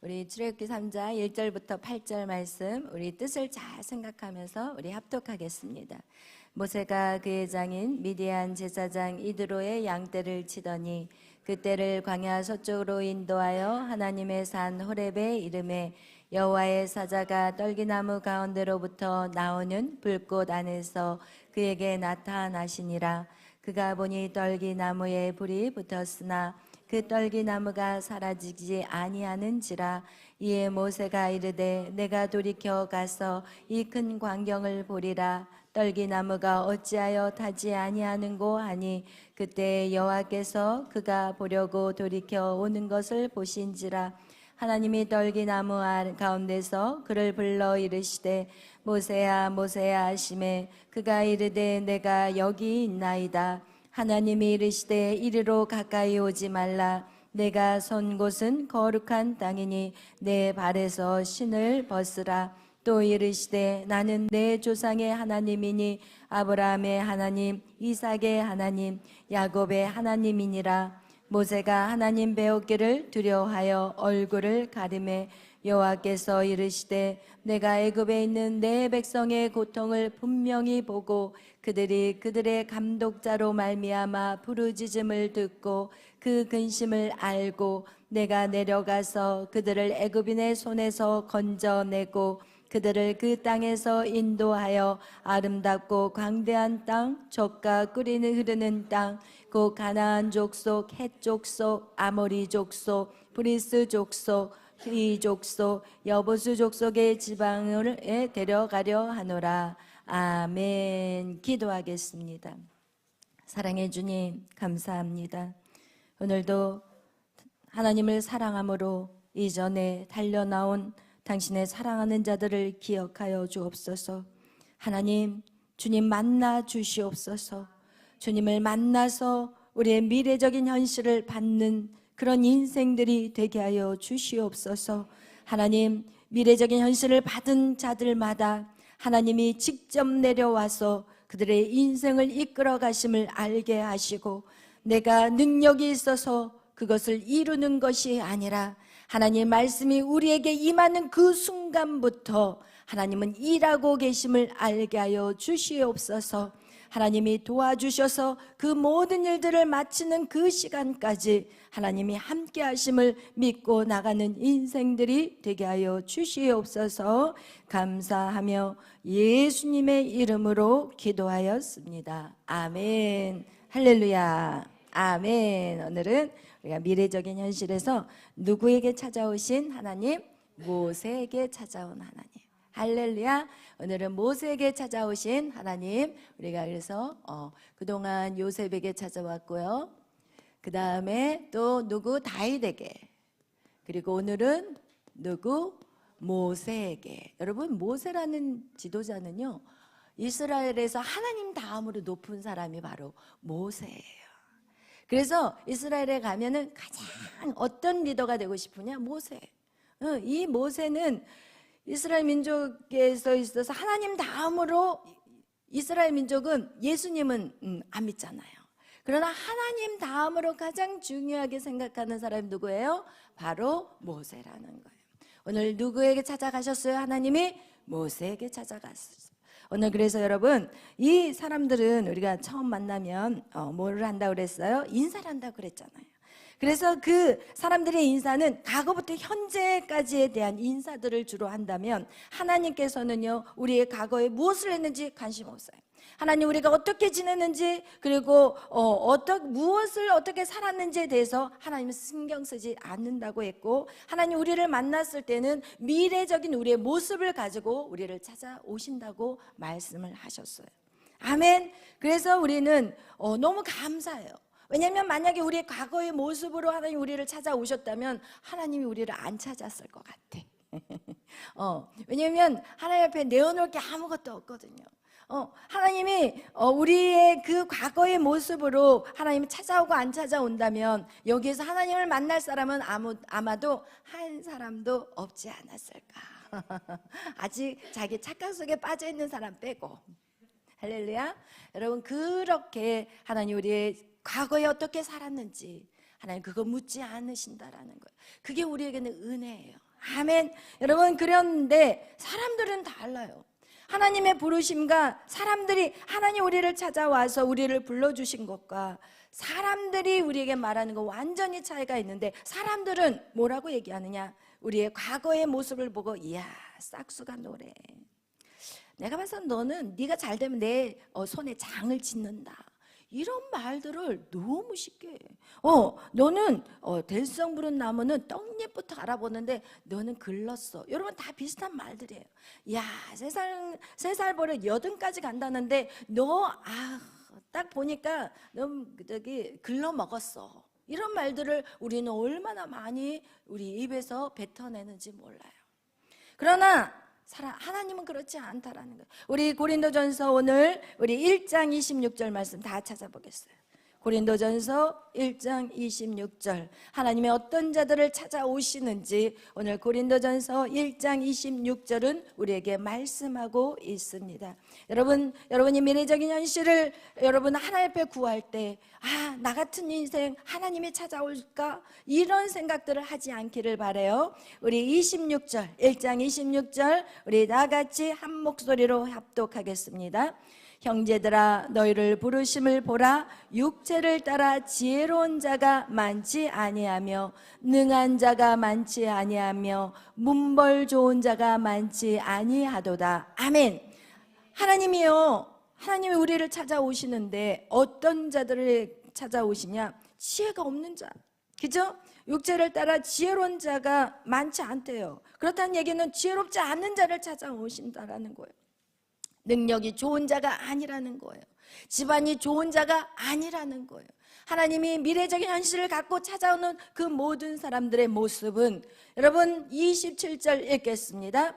우리 출애굽기 3장 1절부터 8절 말씀 우리 뜻을 잘 생각하면서 우리 합독하겠습니다. 모세가 그의 장인 미디안 제사장 이드로의 양떼를 치더니 그 떼를 광야 서쪽으로 인도하여 하나님의 산 호렙에 이르매 여호와의 사자가 떨기나무 가운데로부터 나오는 불꽃 안에서 그에게 나타나시니라. 그가 보니 떨기나무에 불이 붙었으나 그 떨기나무가 사라지지 아니하는지라. 이에 모세가 이르되 내가 돌이켜 가서 이 큰 광경을 보리라. 떨기나무가 어찌하여 타지 아니하는고 하니 그때 여호와께서 그가 보려고 돌이켜 오는 것을 보신지라. 하나님이 떨기나무 가운데서 그를 불러 이르시되 모세야 모세야 하시매 그가 이르되 내가 여기 있나이다. 하나님이 이르시되 이리로 가까이 오지 말라. 내가 선 곳은 거룩한 땅이니 내 발에서 신을 벗으라. 또 이르시되 나는 내 조상의 하나님이니 아브라함의 하나님, 이삭의 하나님, 야곱의 하나님이니라. 모세가 하나님 배우기를 두려워하여 얼굴을 가리매 여호와께서 이르시되 내가 애굽에 있는 내 백성의 고통을 분명히 보고 그들이 그들의 감독자로 말미암아 부르짖음을 듣고 그 근심을 알고 내가 내려가서 그들을 애굽인의 손에서 건져내고 그들을 그 땅에서 인도하여 아름답고 광대한 땅, 젖과 꿀이 흐르는 땅, 곧 가나안 족속, 헷 족속, 아모리 족속, 브리스 족속, 히 족속, 여보수 족속의 지방에 데려가려 하노라. 아멘. 기도하겠습니다. 사랑해 주님 감사합니다. 오늘도 하나님을 사랑함으로 이전에 달려나온 당신의 사랑하는 자들을 기억하여 주옵소서. 하나님, 주님 만나 주시옵소서. 주님을 만나서 우리의 미래적인 현실을 받는 그런 인생들이 되게 하여 주시옵소서. 하나님, 미래적인 현실을 받은 자들마다 하나님이 직접 내려와서 그들의 인생을 이끌어 가심을 알게 하시고 내가 능력이 있어서 그것을 이루는 것이 아니라 하나님의 말씀이 우리에게 임하는 그 순간부터 하나님은 일하고 계심을 알게 하여 주시옵소서. 하나님이 도와주셔서 그 모든 일들을 마치는 그 시간까지 하나님이 함께 하심을 믿고 나가는 인생들이 되게 하여 주시옵소서. 감사하며 예수님의 이름으로 기도하였습니다. 아멘. 할렐루야. 아멘. 오늘은 우리가 미래적인 현실에서 누구에게 찾아오신 하나님? 모세에게 찾아온 하나님. 할렐루야. 오늘은 모세에게 찾아오신 하나님. 우리가 그래서 그동안 요셉에게 찾아왔고요. 그 다음에 또 누구? 다윗에게. 그리고 오늘은 누구? 모세에게. 여러분, 모세라는 지도자는요, 이스라엘에서 하나님 다음으로 높은 사람이 바로 모세예요. 그래서 이스라엘에 가면은 가장 어떤 리더가 되고 싶으냐? 모세. 이 모세는 이스라엘 민족에서 있어서 하나님 다음으로 이스라엘 민족은 예수님은 안 믿잖아요. 그러나 하나님 다음으로 가장 중요하게 생각하는 사람이 누구예요? 바로 모세라는 거예요. 오늘 누구에게 찾아가셨어요? 하나님이 모세에게 찾아갔어요. 오늘 그래서 여러분, 이 사람들은 우리가 처음 만나면 뭐를 한다고 그랬어요? 인사를 한다고 그랬잖아요. 그래서 그 사람들의 인사는 과거부터 현재까지에 대한 인사들을 주로 한다면 하나님께서는요, 우리의 과거에 무엇을 했는지 관심 없어요. 하나님 우리가 어떻게 지냈는지, 그리고 무엇을 어떻게 살았는지에 대해서 하나님은 신경 쓰지 않는다고 했고, 하나님 우리를 만났을 때는 미래적인 우리의 모습을 가지고 우리를 찾아오신다고 말씀을 하셨어요. 아멘. 그래서 우리는 너무 감사해요. 왜냐하면 만약에 우리의 과거의 모습으로 하나님 우리를 찾아오셨다면 하나님이 우리를 안 찾았을 것 같아. 왜냐하면 하나님 앞에 내어놓을 게 아무것도 없거든요. 하나님이 우리의 그 과거의 모습으로 하나님이 찾아오고 안 찾아온다면 여기에서 하나님을 만날 사람은 아마도 한 사람도 없지 않았을까. 아직 자기 착각 속에 빠져있는 사람 빼고. 할렐루야. 여러분, 그렇게 하나님 우리의 과거에 어떻게 살았는지 하나님 그거 묻지 않으신다라는 거예요. 그게 우리에게는 은혜예요. 아멘. 여러분, 그런데 사람들은 달라요. 하나님의 부르심과 사람들이, 하나님 우리를 찾아와서 우리를 불러주신 것과 사람들이 우리에게 말하는 거 완전히 차이가 있는데, 사람들은 뭐라고 얘기하느냐? 우리의 과거의 모습을 보고, 이야, 싹수가 노래, 내가 봐서 너는 네가 잘 되면 내 손에 장을 짓는다, 이런 말들을 너무 쉽게 해. 너는 대성 부른 나무는 떡잎부터 알아보는데 너는 글렀어. 여러분, 다 비슷한 말들이에요. 야, 세 살 버릇 80까지 간다는데 너 딱 보니까 너 저기 글러 먹었어. 이런 말들을 우리는 얼마나 많이 우리 입에서 뱉어내는지 몰라요. 그러나 하나님은 그렇지 않다라는 거예요. 우리 고린도전서 오늘 우리 1장 26절 말씀 다 찾아보겠어요. 고린도전서 1장 26절, 하나님의 어떤 자들을 찾아오시는지 오늘 고린도전서 1장 26절은 우리에게 말씀하고 있습니다. 여러분이 미래적인 현실을 여러분 하나님 앞에 구할 때, 나 같은 인생 하나님이 찾아올까? 이런 생각들을 하지 않기를 바라요. 우리 26절, 1장 26절 우리 다 같이 한 목소리로 합독하겠습니다. 형제들아, 너희를 부르심을 보라. 육체를 따라 지혜로운 자가 많지 아니하며 능한 자가 많지 아니하며 문벌 좋은 자가 많지 아니하도다. 아멘. 하나님이 우리를 찾아오시는데 어떤 자들을 찾아오시냐? 지혜가 없는 자, 그죠? 육체를 따라 지혜로운 자가 많지 않대요. 그렇다는 얘기는 지혜롭지 않은 자를 찾아오신다라는 거예요. 능력이 좋은 자가 아니라는 거예요. 집안이 좋은 자가 아니라는 거예요. 하나님이 미래적인 현실을 갖고 찾아오는 그 모든 사람들의 모습은, 여러분 27절 읽겠습니다.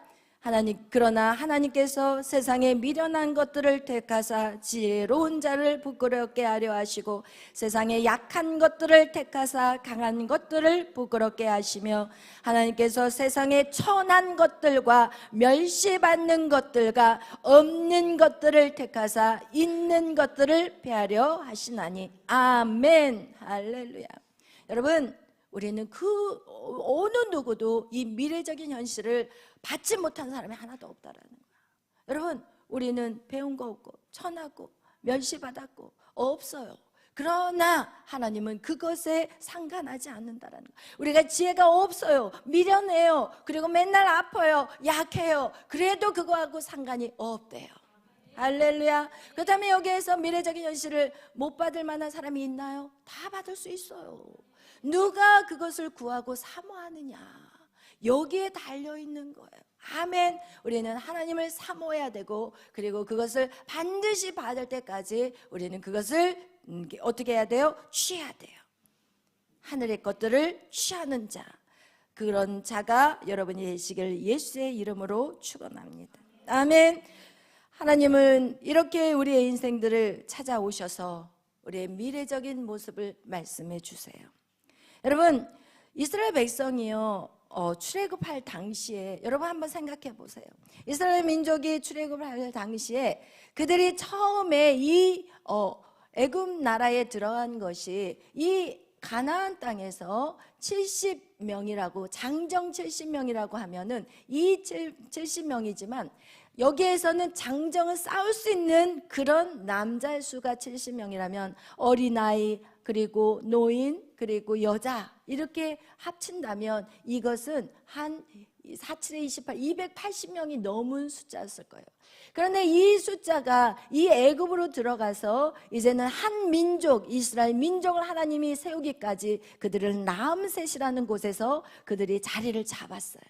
그러나 하나님께서 세상에 미련한 것들을 택하사 지혜로운 자를 부끄럽게 하려 하시고 세상에 약한 것들을 택하사 강한 것들을 부끄럽게 하시며 하나님께서 세상에 천한 것들과 멸시받는 것들과 없는 것들을 택하사 있는 것들을 폐하려 하시나니. 아멘. 할렐루야. 여러분, 우리는 그 어느 누구도 이 미래적인 현실을 받지 못한 사람이 하나도 없다라는 거야. 여러분, 우리는 배운 거 없고 천하고 멸시받았고 없어요. 그러나 하나님은 그것에 상관하지 않는다라는 거야. 우리가 지혜가 없어요, 미련해요, 그리고 맨날 아파요, 약해요. 그래도 그거하고 상관이 없대요. 할렐루야. 그렇다면 여기에서 미래적인 현실을 못 받을 만한 사람이 있나요? 다 받을 수 있어요. 누가 그것을 구하고 사모하느냐, 여기에 달려있는 거예요. 아멘. 우리는 하나님을 사모해야 되고, 그리고 그것을 반드시 받을 때까지 우리는 그것을 어떻게 해야 돼요? 취해야 돼요. 하늘의 것들을 취하는 자, 그런 자가 여러분이 되시길 예수의 이름으로 축원합니다. 아멘. 하나님은 이렇게 우리의 인생들을 찾아오셔서 우리의 미래적인 모습을 말씀해 주세요. 여러분, 이스라엘 백성이요, 출애굽할 당시에, 여러분 한번 생각해 보세요. 이스라엘 민족이 출애굽할 당시에 그들이 처음에 이 애굽 나라에 들어간 것이 이 가나안 땅에서 70명이라고, 장정 70명이라고 하면은 이 70명이지만 여기에서는 장정을 쌓을 수 있는 그런 남자의 수가 70명이라면 어린아이, 그리고 노인, 그리고 여자 이렇게 합친다면 이것은 한 47에 28, 280명이 넘은 숫자였을 거예요. 그런데 이 숫자가 이 애굽으로 들어가서 이제는 한 민족, 이스라엘 민족을 하나님이 세우기까지 그들을 라암셋이라는 곳에서 그들이 자리를 잡았어요.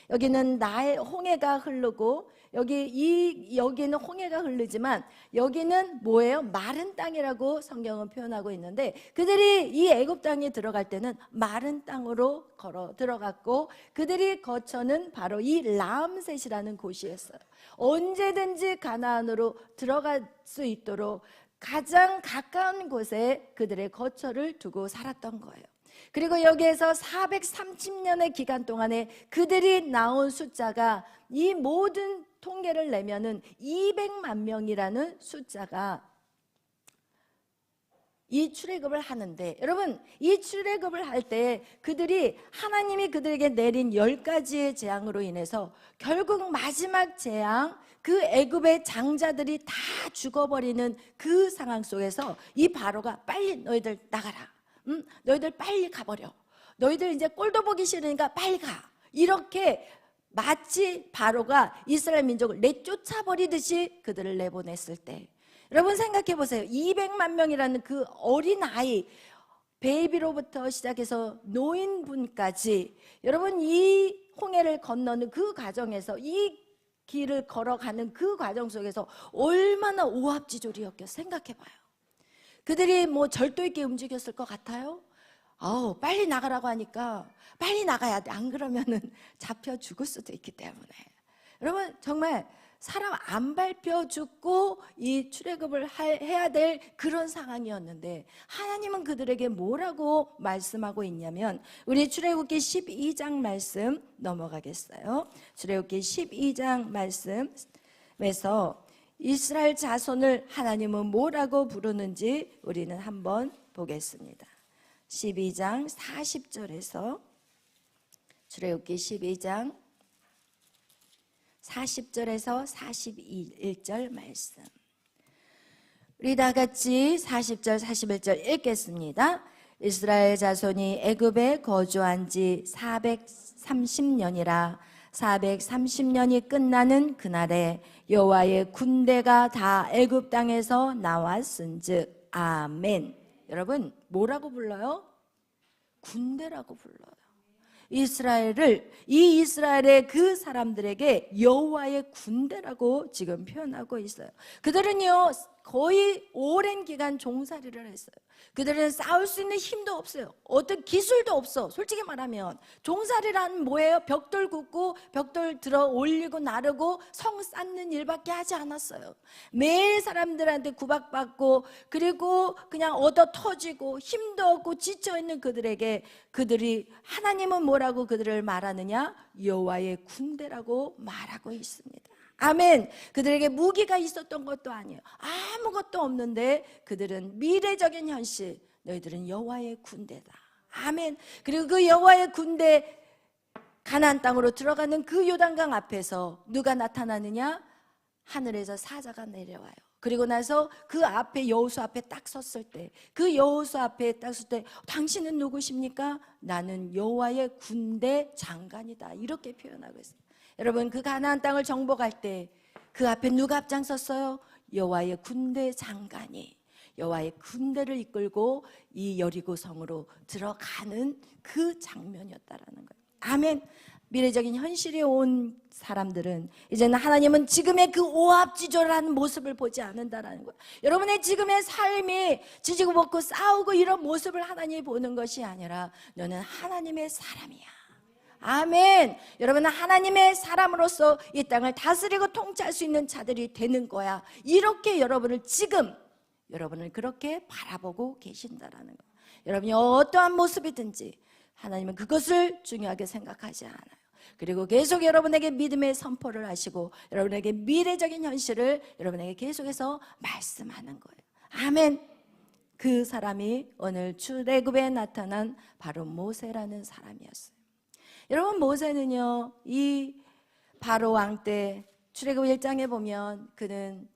여기는 나의 홍해가 흐르고 여기는 홍해가 흐르지만 여기는 뭐예요? 마른 땅이라고 성경은 표현하고 있는데, 그들이 이 애굽 땅에 들어갈 때는 마른 땅으로 걸어 들어갔고 그들이 거처는 바로 이 라암셋이라는 곳이었어요. 언제든지 가나안으로 들어갈 수 있도록 가장 가까운 곳에 그들의 거처를 두고 살았던 거예요. 그리고 여기에서 430년의 기간 동안에 그들이 나온 숫자가, 이 모든 통계를 내면은 200만 명이라는 숫자가 이 출애굽을 하는데, 여러분 이 출애굽을 할 때 그들이 하나님이 그들에게 내린 10가지의 재앙으로 인해서 결국 마지막 재앙, 그 애굽의 장자들이 다 죽어버리는 그 상황 속에서 이 바로가 빨리 너희들 나가라, 너희들 빨리 가버려, 너희들 이제 꼴도 보기 싫으니까 빨리 가, 이렇게 마치 바로가 이스라엘 민족을 내쫓아 버리듯이 그들을 내보냈을 때, 여러분 생각해 보세요. 200만 명이라는 그 어린 아이, 베이비로부터 시작해서 노인분까지, 여러분 이 홍해를 건너는 그 과정에서, 이 길을 걸어가는 그 과정 속에서 얼마나 오합지졸이었겠어요. 생각해 봐요. 그들이 뭐 절도 있게 움직였을 것 같아요? 빨리 나가라고 하니까 빨리 나가야 돼. 안 그러면은 잡혀 죽을 수도 있기 때문에. 여러분 정말 사람 안 밟혀 죽고 이 출애굽을 해야 될 그런 상황이었는데, 하나님은 그들에게 뭐라고 말씀하고 있냐면, 우리 출애굽기 12장 말씀 넘어가겠어요. 출애굽기 12장 말씀에서 이스라엘 자손을 하나님은 뭐라고 부르는지 우리는 한번 보겠습니다. 12장 40절에서, 출애굽기 12장 40절에서 41절 말씀, 우리 다 같이 40절 41절 읽겠습니다. 이스라엘 자손이 애굽에 거주한 지 430년이라 430년이 끝나는 그날에 여호와의 군대가 다 애굽 땅에서 나왔은즉. 아멘. 여러분 뭐라고 불러요? 군대라고 불러요. 이 이스라엘의 그 사람들에게 여호와의 군대라고 지금 표현하고 있어요. 그들은요 거의 오랜 기간 종살이를 했어요. 그들은 싸울 수 있는 힘도 없어요. 어떤 기술도 없어. 솔직히 말하면 종살이란 뭐예요? 벽돌 굽고 벽돌 들어 올리고 나르고 성 쌓는 일밖에 하지 않았어요. 매일 사람들한테 구박받고, 그리고 그냥 얻어 터지고 힘도 없고 지쳐있는 그들에게, 그들이 하나님은 뭐라고 그들을 말하느냐? 여호와의 군대라고 말하고 있습니다. 아멘. 그들에게 무기가 있었던 것도 아니에요. 아무것도 없는데 그들은 미래적인 현실, 너희들은 여호와의 군대다. 아멘. 그리고 그 여호와의 군대, 가나안 땅으로 들어가는 그 요단강 앞에서 누가 나타나느냐? 하늘에서 사자가 내려와요. 그리고 나서 그 앞에 여호수 앞에 딱 섰을 때, 그 여호수 앞에 딱 섰을 때, 당신은 누구십니까? 나는 여호와의 군대 장관이다. 이렇게 표현하고 있어요. 여러분 그 가나안 땅을 정복할 때 그 앞에 누가 앞장섰어요? 여호와의 군대 장관이 여호와의 군대를 이끌고 이 여리고 성으로 들어가는 그 장면이었다라는 거예요. 아멘. 미래적인 현실에 온 사람들은 이제는 하나님은 지금의 그 오합지졸한 모습을 보지 않는다라는 거예요. 여러분의 지금의 삶이 지지고 볶고 싸우고 이런 모습을 하나님이 보는 것이 아니라, 너는 하나님의 사람이야. 아멘. 여러분은 하나님의 사람으로서 이 땅을 다스리고 통치할 수 있는 자들이 되는 거야. 이렇게 여러분을 그렇게 바라보고 계신다라는 거예요. 여러분이 어떠한 모습이든지 하나님은 그것을 중요하게 생각하지 않아요. 그리고 계속 여러분에게 믿음의 선포를 하시고 여러분에게 미래적인 현실을 여러분에게 계속해서 말씀하는 거예요. 아멘. 그 사람이 오늘 출애굽에 나타난 바로 모세라는 사람이었어요. 여러분 모세는요, 이 바로 왕 때 출애굽 1장에 보면 그는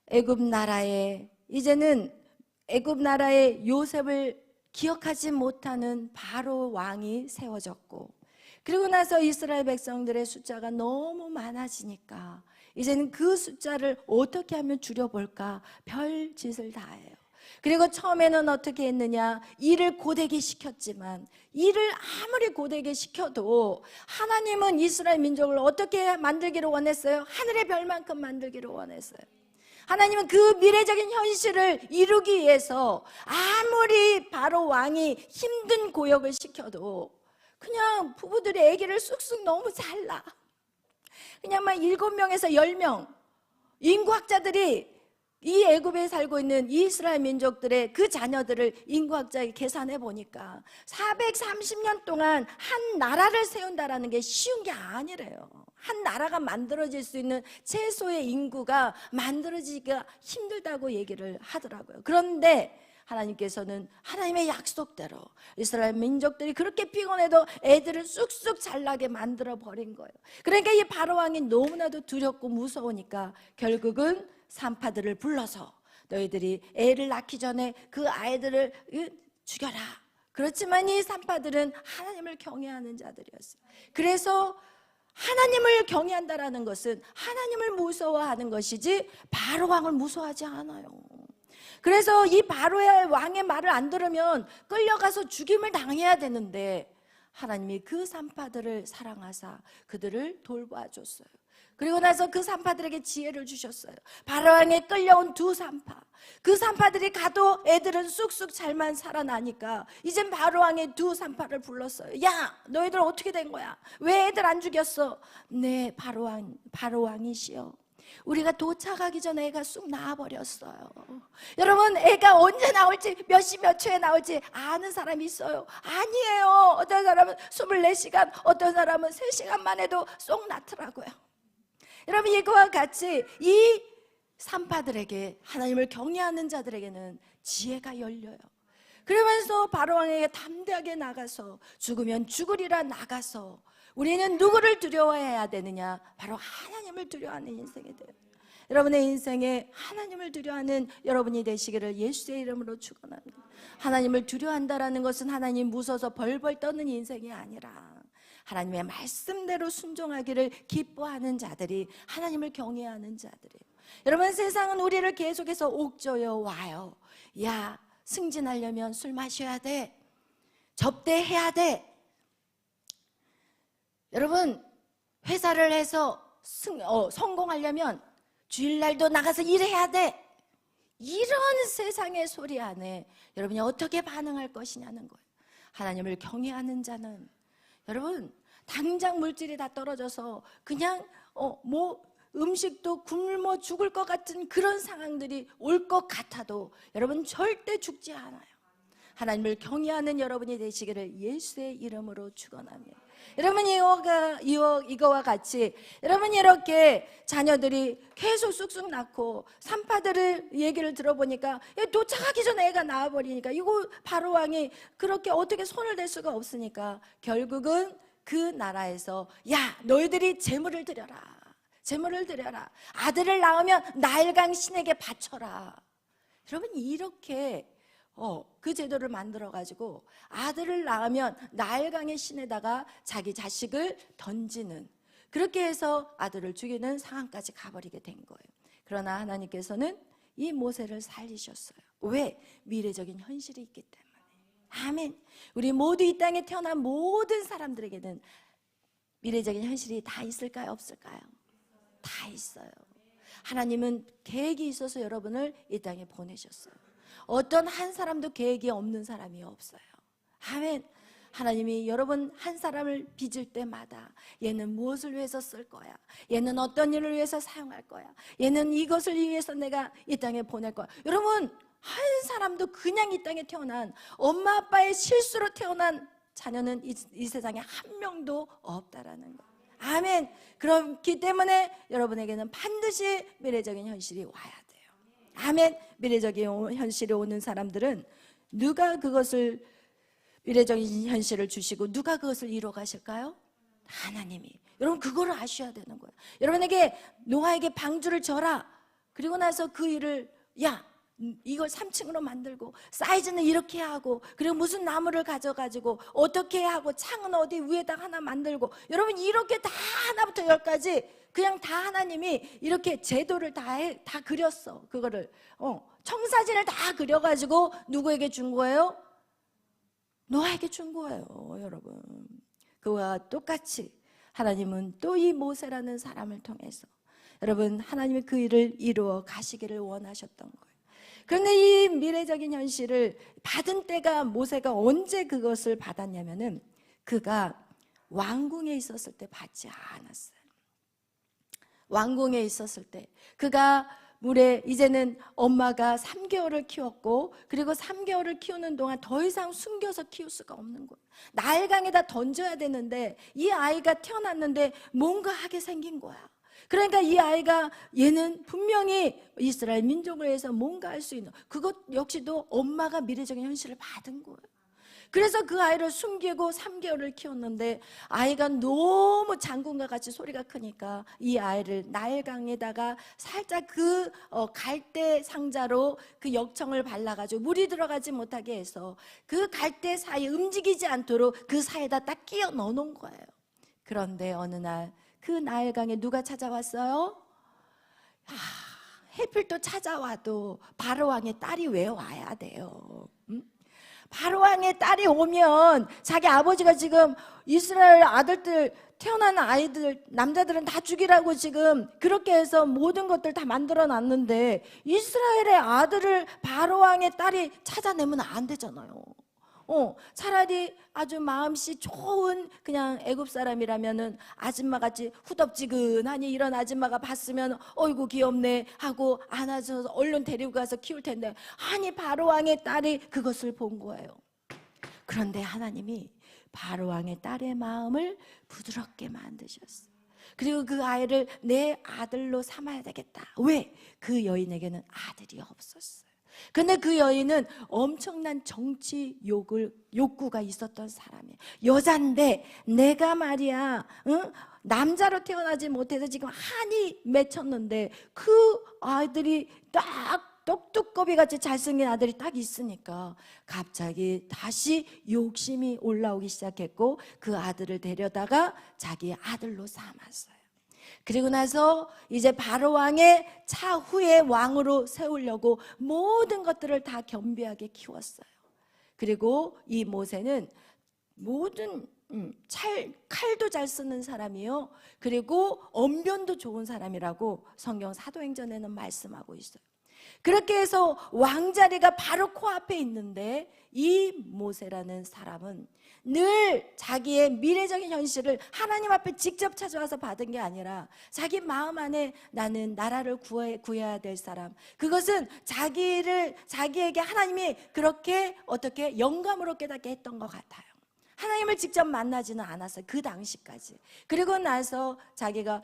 애굽 나라에, 이제는 애굽 나라의 요셉을 기억하지 못하는 바로 왕이 세워졌고, 그리고 나서 이스라엘 백성들의 숫자가 너무 많아지니까 이제는 그 숫자를 어떻게 하면 줄여볼까 별 짓을 다 해요. 그리고 처음에는 어떻게 했느냐? 일을 고되게 시켰지만, 일을 아무리 고되게 시켜도 하나님은 이스라엘 민족을 어떻게 만들기를 원했어요? 하늘의 별만큼 만들기를 원했어요. 하나님은 그 미래적인 현실을 이루기 위해서 아무리 바로 왕이 힘든 고역을 시켜도 그냥 부부들이 아기를 쑥쑥 너무 잘 낳아. 그냥 막 7명에서 10명 인구학자들이 이 애굽에 살고 있는 이스라엘 민족들의 그 자녀들을 인구학자에 계산해 보니까 430년 동안 한 나라를 세운다라는 게 쉬운 게 아니래요. 한 나라가 만들어질 수 있는 최소의 인구가 만들어지기가 힘들다고 얘기를 하더라고요. 그런데 하나님께서는 하나님의 약속대로 이스라엘 민족들이 그렇게 피곤해도 애들을 쑥쑥 잘나게 만들어 버린 거예요. 그러니까 이 바로왕이 너무나도 두렵고 무서우니까 결국은 산파들을 불러서 너희들이 애를 낳기 전에 그 아이들을 죽여라. 그렇지만 이 산파들은 하나님을 경외하는 자들이었어요. 그래서 하나님을 경외한다라는 것은 하나님을 무서워하는 것이지 바로왕을 무서워하지 않아요. 그래서 이 바로의 왕의 말을 안 들으면 끌려가서 죽임을 당해야 되는데 하나님이 그 산파들을 사랑하사 그들을 돌봐줬어요. 그리고 나서 그 산파들에게 지혜를 주셨어요. 바로왕에 끌려온 두 산파, 그 산파들이 가도 애들은 쑥쑥 잘만 살아나니까 이젠 바로왕의 두 산파를 불렀어요. 야, 너희들 어떻게 된 거야? 왜 애들 안 죽였어? 네, 바로왕이시여, 우리가 도착하기 전에 애가 쑥 나와버렸어요. 여러분, 애가 언제 나올지, 몇 시 몇 초에 나올지 아는 사람이 있어요? 아니에요. 어떤 사람은 24시간, 어떤 사람은 3시간만 해도 쏙 낳더라고요. 여러분, 이거와 같이 이 산파들에게, 하나님을 경외하는 자들에게는 지혜가 열려요. 그러면서 바로왕에게 담대하게 나가서 죽으면 죽으리라 나가서 우리는 누구를 두려워해야 되느냐? 바로 하나님을 두려워하는 인생이 돼요. 여러분의 인생에 하나님을 두려워하는 여러분이 되시기를 예수의 이름으로 축원합니다. 하나님을 두려워한다라는 것은 하나님 무서워서 벌벌 떠는 인생이 아니라 하나님의 말씀대로 순종하기를 기뻐하는 자들이 하나님을 경외하는 자들이에요. 여러분, 세상은 우리를 계속해서 옥죄어 와요. 야, 승진하려면 술 마셔야 돼. 접대해야 돼. 여러분, 회사를 해서 성공하려면 주일날도 나가서 일해야 돼. 이런 세상의 소리 안에 여러분이 어떻게 반응할 것이냐는 거예요. 하나님을 경외하는 자는, 여러분, 당장 물질이 다 떨어져서 그냥 음식도 굶어 죽을 것 같은 그런 상황들이 올 것 같아도 여러분 절대 죽지 않아요. 하나님을 경외하는 여러분이 되시기를 예수의 이름으로 축원합니다. 여러분, 이거와 같이 여러분 이렇게 자녀들이 계속 쑥쑥 낳고 산파들을 얘기를 들어보니까 도착하기 전에 애가 나와버리니까 이거 바로왕이 그렇게 어떻게 손을 댈 수가 없으니까 결국은 그 나라에서 야, 너희들이 제물을 드려라. 제물을 드려라. 아들을 낳으면 나일강 신에게 바쳐라. 여러분, 이렇게 그 제도를 만들어가지고 아들을 낳으면 나일강의 신에다가 자기 자식을 던지는, 그렇게 해서 아들을 죽이는 상황까지 가버리게 된 거예요. 그러나 하나님께서는 이 모세를 살리셨어요. 왜? 미래적인 현실이 있기 때문에. 아멘. 우리 모두 이 땅에 태어난 모든 사람들에게는 미래적인 현실이 다 있을까요? 없을까요? 다 있어요. 하나님은 계획이 있어서 여러분을 이 땅에 보내셨어요. 어떤 한 사람도 계획이 없는 사람이 없어요. 아멘. 하나님이 여러분 한 사람을 빚을 때마다 얘는 무엇을 위해서 쓸 거야, 얘는 어떤 일을 위해서 사용할 거야, 얘는 이것을 위해서 내가 이 땅에 보낼 거야. 여러분, 한 사람도 그냥 이 땅에 태어난, 엄마 아빠의 실수로 태어난 자녀는 이 세상에 한 명도 없다라는 거예요. 아멘. 그렇기 때문에 여러분에게는 반드시 미래적인 현실이 와야 돼요. 아멘. 미래적인 현실이 오는 사람들은 누가 그것을, 미래적인 현실을 주시고 누가 그것을 이루어 가실까요? 하나님이. 여러분, 그거를 아셔야 되는 거예요. 여러분에게 노아에게 방주를 져라. 그리고 나서 그 일을, 야, 이걸 3층으로 만들고 사이즈는 이렇게 하고 그리고 무슨 나무를 가져가지고 어떻게 하고 창은 어디 위에다 하나 만들고, 여러분 이렇게 다 하나부터 열까지 그냥 다 하나님이 이렇게 제도를 다 그렸어. 그거를 청사진을 다 그려가지고 누구에게 준 거예요? 노아에게 준 거예요. 여러분, 그와 똑같이 하나님은 또 이 모세라는 사람을 통해서 여러분 하나님의 그 일을 이루어 가시기를 원하셨던 거예요. 그런데 이 미래적인 현실을 받은 때가, 모세가 언제 그것을 받았냐면은 그가 왕궁에 있었을 때 받지 않았어요. 왕궁에 있었을 때 그가 물에 이제는 엄마가 3개월을 키웠고, 그리고 3개월을 키우는 동안 더 이상 숨겨서 키울 수가 없는 거예요. 나일강에다 던져야 되는데 이 아이가 태어났는데 뭔가 하게 생긴 거야. 그러니까 이 아이가, 얘는 분명히 이스라엘 민족을 위해서 뭔가 할 수 있는, 그것 역시도 엄마가 미래적인 현실을 받은 거예요. 그래서 그 아이를 숨기고 3개월을 키웠는데, 아이가 너무 장군과 같이 소리가 크니까 이 아이를 나일강에다가 살짝 그 갈대 상자로 그 역청을 발라가지고 물이 들어가지 못하게 해서 그 갈대 사이 움직이지 않도록 그 사이에다 딱 끼워 넣어놓은 거예요. 그런데 어느 날 그 나일강에 누가 찾아왔어요? 해필 또 찾아와도 바로왕의 딸이 왜 와야 돼요? 바로왕의 딸이 오면 자기 아버지가 지금 이스라엘 아들들, 태어나는 아이들, 남자들은 다 죽이라고 지금 그렇게 해서 모든 것들 다 만들어 놨는데, 이스라엘의 아들을 바로왕의 딸이 찾아내면 안 되잖아요. 차라리 아주 마음씨 좋은 그냥 애굽 사람이라면은 아줌마같이 후덥지근하니 이런 아줌마가 봤으면 어이구 귀엽네 하고 안아줘서 얼른 데리고 가서 키울 텐데, 아니 바로왕의 딸이 그것을 본 거예요. 그런데 하나님이 바로왕의 딸의 마음을 부드럽게 만드셨어요. 그리고 그 아이를 내 아들로 삼아야 되겠다. 왜? 그 여인에게는 아들이 없었어요. 근데 그 여인은 엄청난 정치 욕구가 있었던 사람이에요. 여잔데 내가 말이야, 남자로 태어나지 못해서 지금 한이 맺혔는데 그 아이들이 딱 똑똑거비같이 잘생긴 아들이 딱 있으니까 갑자기 다시 욕심이 올라오기 시작했고, 그 아들을 데려다가 자기 아들로 삼았어요. 그리고 나서 이제 바로왕의 차후에 왕으로 세우려고 모든 것들을 다 겸비하게 키웠어요. 그리고 이 모세는 모든 칼도 잘 쓰는 사람이요, 그리고 언변도 좋은 사람이라고 성경 사도행전에는 말씀하고 있어요. 그렇게 해서 왕자리가 바로 코앞에 있는데, 이 모세라는 사람은 늘 자기의 미래적인 현실을 하나님 앞에 직접 찾아와서 받은 게 아니라 자기 마음 안에 나는 나라를 구해야 될 사람, 그것은 자기에게 하나님이 그렇게 어떻게 영감으로 깨닫게 했던 것 같아요. 하나님을 직접 만나지는 않았어요, 그 당시까지. 그리고 나서 자기가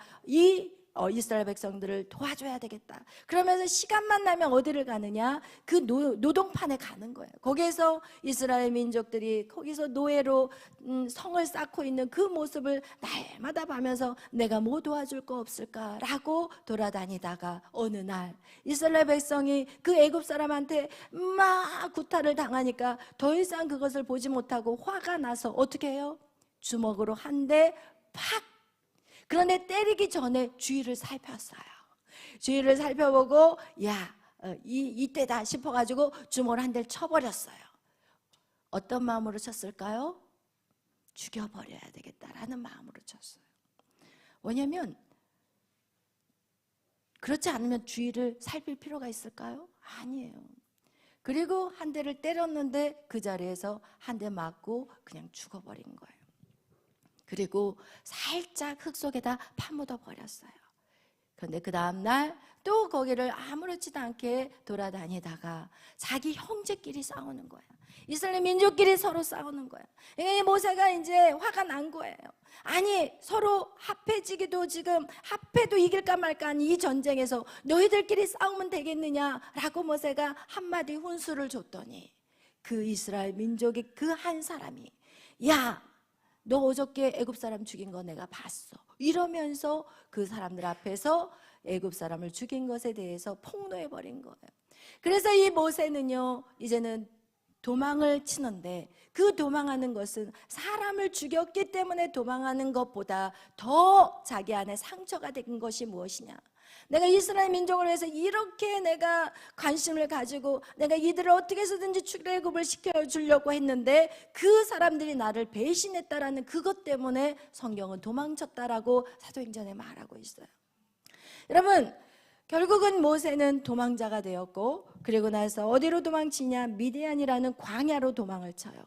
이스라엘 백성들을 도와줘야 되겠다. 그러면서 시간만 나면 어디를 가느냐? 그 노동판에 가는 거예요. 거기에서 이스라엘 민족들이 거기서 노예로 성을 쌓고 있는 그 모습을 날마다 보면서 내가 뭐 도와줄 거 없을까라고 돌아다니다가 어느 날 이스라엘 백성이 그 애굽 사람한테 막 구타를 당하니까 더 이상 그것을 보지 못하고 화가 나서 어떻게 해요? 주먹으로 한 대 팍! 그런데 때리기 전에 주위를 살폈어요. 주위를 살펴보고 이때다 싶어가지고 주먹을 한 대를 쳐버렸어요. 어떤 마음으로 쳤을까요? 죽여버려야 되겠다라는 마음으로 쳤어요. 왜냐하면 그렇지 않으면 주위를 살필 필요가 있을까요? 아니에요. 그리고 한 대를 때렸는데 그 자리에서 한 대 맞고 그냥 죽어버린 거예요. 그리고 살짝 흙 속에다 파묻어 버렸어요. 그런데 그 다음날 또 거기를 아무렇지도 않게 돌아다니다가 자기 형제끼리 싸우는 거예요. 이스라엘 민족끼리 서로 싸우는 거예요. 모세가 이제 화가 난 거예요. 아니 서로 합해지기도, 지금 합해도 이길까 말까 하는 이 전쟁에서 너희들끼리 싸우면 되겠느냐라고 모세가 한마디 훈수를 줬더니, 그 이스라엘 민족의 그 한 사람이 너 어저께 애굽 사람 죽인 거 내가 봤어, 이러면서 그 사람들 앞에서 애굽 사람을 죽인 것에 대해서 폭로해 버린 거예요. 그래서 이 모세는요 이제는 도망을 치는데, 그 도망하는 것은 사람을 죽였기 때문에 도망하는 것보다 더 자기 안에 상처가 된 것이 무엇이냐? 내가 이스라엘 민족을 위해서 이렇게 내가 관심을 가지고 내가 이들을 어떻게 해서든지 출애굽을 시켜주려고 했는데 그 사람들이 나를 배신했다라는 그것 때문에 성경은 도망쳤다라고 사도행전에 말하고 있어요. 여러분, 결국은 모세는 도망자가 되었고, 그리고 나서 어디로 도망치냐? 미디안이라는 광야로 도망을 쳐요.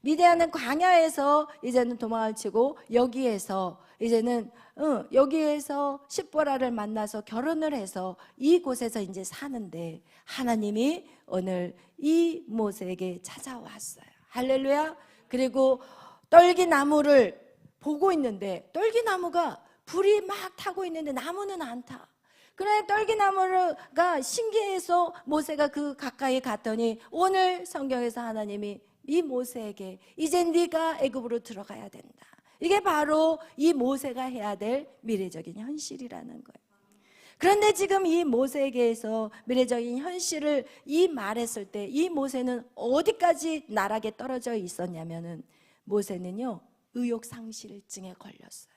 미디안은 광야에서 이제는 도망을 치고 여기에서 이제는 여기에서 십보라를 만나서 결혼을 해서 이곳에서 이제 사는데 하나님이 오늘 이 모세에게 찾아왔어요. 할렐루야. 그리고 떨기나무를 보고 있는데 떨기나무가 불이 막 타고 있는데 나무는 안 타. 그래 떨기나무가 신기해서 모세가 그 가까이 갔더니 오늘 성경에서 하나님이 이 모세에게 이제 네가 애굽으로 들어가야 된다. 이게 바로 이 모세가 해야 될 미래적인 현실이라는 거예요. 그런데 지금 이 모세에게서 미래적인 현실을 이 말했을 때 이 모세는 어디까지 나락에 떨어져 있었냐면은 모세는요 의욕상실증에 걸렸어요.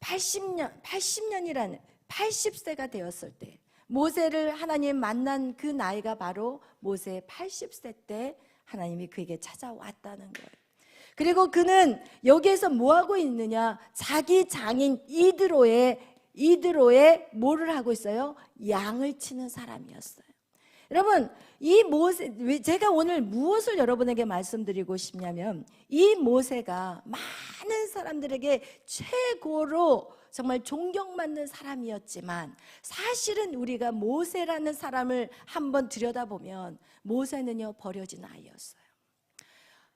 80년이라는 80세가 되었을 때 모세를 하나님 만난 그 나이가 바로 모세 80세 때 하나님이 그에게 찾아왔다는 거예요. 그리고 그는 여기에서 뭐하고 있느냐, 자기 장인 이드로의 뭐를 하고 있어요? 양을 치는 사람이었어요. 여러분 이 모세, 제가 오늘 무엇을 여러분에게 말씀드리고 싶냐면 이 모세가 많은 사람들에게 최고로 정말 존경받는 사람이었지만 사실은 우리가 모세라는 사람을 한번 들여다보면 모세는요 버려진 아이였어요.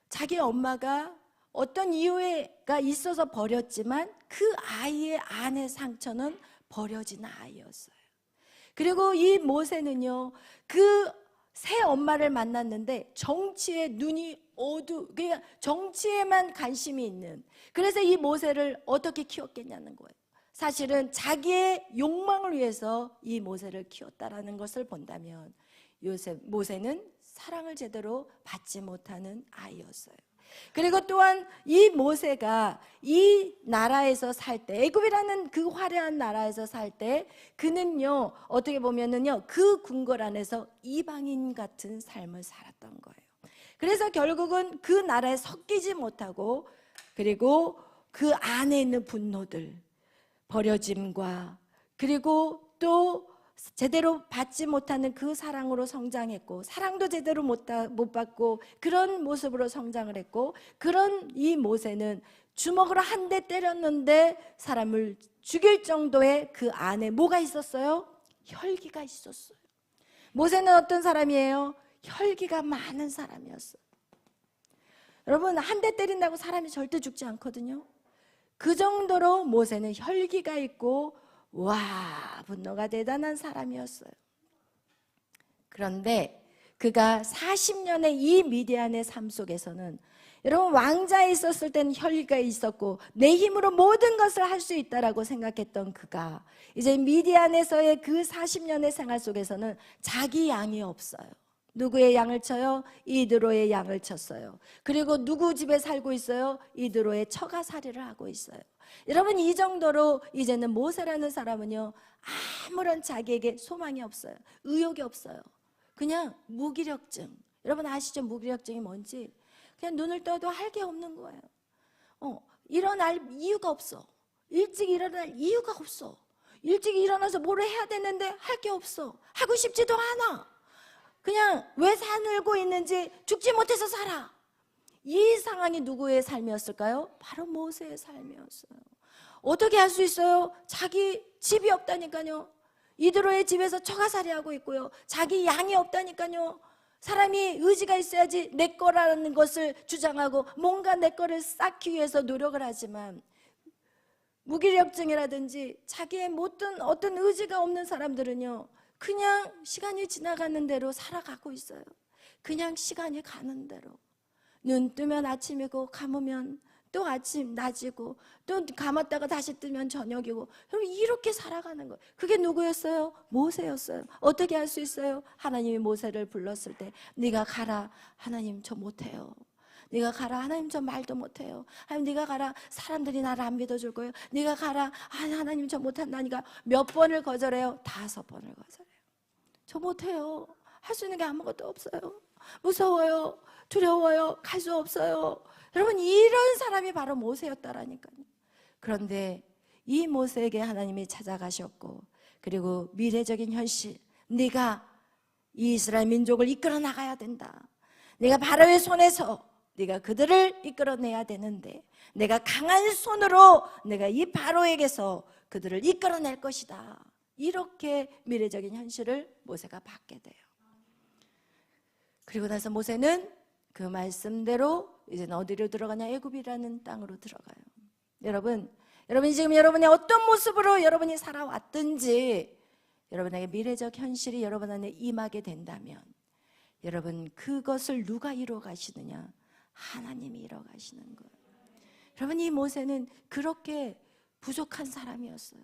자기 엄마가 어떤 이유가 있어서 버렸지만 그 아이의 안의 상처는 버려진 아이였어요. 그리고 이 모세는요 그 새 엄마를 만났는데 정치에 눈이 그냥 정치에만 관심이 있는, 그래서 이 모세를 어떻게 키웠겠냐는 거예요. 사실은 자기의 욕망을 위해서 이 모세를 키웠다라는 것을 본다면 모세는 사랑을 제대로 받지 못하는 아이였어요. 그리고 또한 이 모세가 이 나라에서 살 때, 애굽이라는 그 화려한 나라에서 살 때 그는요 어떻게 보면은요 그 궁궐 안에서 이방인 같은 삶을 살았던 거예요. 그래서 결국은 그 나라에 섞이지 못하고, 그리고 그 안에 있는 분노들, 버려짐과 그리고 또 제대로 받지 못하는 그 사랑으로 성장했고, 사랑도 제대로 못 받고 그런 모습으로 성장을 했고, 그런 이 모세는 주먹으로 한 대 때렸는데 사람을 죽일 정도의 그 안에 뭐가 있었어요? 혈기가 있었어요. 모세는 어떤 사람이에요? 혈기가 많은 사람이었어요. 여러분 한 대 때린다고 사람이 절대 죽지 않거든요. 그 정도로 모세는 혈기가 있고 분노가 대단한 사람이었어요. 그런데 그가 40년의 이 미디안의 삶 속에서는, 여러분 왕자에 있었을 때는 혈기가 있었고 내 힘으로 모든 것을 할 수 있다라고 생각했던 그가 이제 미디안에서의 그 40년의 생활 속에서는 자기 양이 없어요. 누구의 양을 쳐요? 이드로의 양을 쳤어요. 그리고 누구 집에 살고 있어요? 이드로의 처가살이를 하고 있어요. 여러분 이 정도로 이제는 모세라는 사람은요 아무런 자기에게 소망이 없어요. 의욕이 없어요. 그냥 무기력증. 여러분 아시죠? 무기력증이 뭔지. 그냥 눈을 떠도 할 게 없는 거예요. 일어날 이유가 없어. 일찍 일어날 이유가 없어. 일찍 일어나서 뭘 해야 되는데 할 게 없어. 하고 싶지도 않아. 그냥 왜 살고 있는지 죽지 못해서 살아. 이 상황이 누구의 삶이었을까요? 바로 모세의 삶이었어요. 어떻게 할 수 있어요? 자기 집이 없다니까요. 이드로의 집에서 처가살이 하고 있고요. 자기 양이 없다니까요. 사람이 의지가 있어야지 내 거라는 것을 주장하고 뭔가 내 거를 쌓기 위해서 노력을 하지만, 무기력증이라든지 자기의 어떤 의지가 없는 사람들은요 그냥 시간이 지나가는 대로 살아가고 있어요. 그냥 시간이 가는 대로. 눈 뜨면 아침이고 감으면 또 아침 낮이고 또 감았다가 다시 뜨면 저녁이고, 이렇게 살아가는 거예요. 그게 누구였어요? 모세였어요. 어떻게 할 수 있어요? 하나님이 모세를 불렀을 때 네가 가라. 하나님 저 못해요. 네가 가라. 하나님 저 말도 못해요. 하나님 네가 가라. 사람들이 나를 안 믿어줄 거예요. 네가 가라. 하나님 저 못한다니까. 몇 번을 거절해요? 5번을 거절해요. 저 못해요. 할 수 있는 게 아무것도 없어요. 무서워요. 두려워요. 갈 수 없어요. 여러분 이런 사람이 바로 모세였다라니까요. 그런데 이 모세에게 하나님이 찾아가셨고, 그리고 미래적인 현실, 네가 이 이스라엘 민족을 이끌어 나가야 된다. 네가 바로의 손에서 네가 그들을 이끌어내야 되는데 내가 강한 손으로 내가 이 바로에게서 그들을 이끌어낼 것이다. 이렇게 미래적인 현실을 모세가 받게 돼요. 그리고 나서 모세는 그 말씀대로 이제는 어디로 들어가냐? 애굽이라는 땅으로 들어가요. 여러분이 지금 여러분의 어떤 모습으로 여러분이 살아왔든지 여러분에게 미래적 현실이 여러분 안에 임하게 된다면 여러분 그것을 누가 이루어 가시느냐? 하나님이 이루어 가시는 거예요. 여러분 이 모세는 그렇게 부족한 사람이었어요.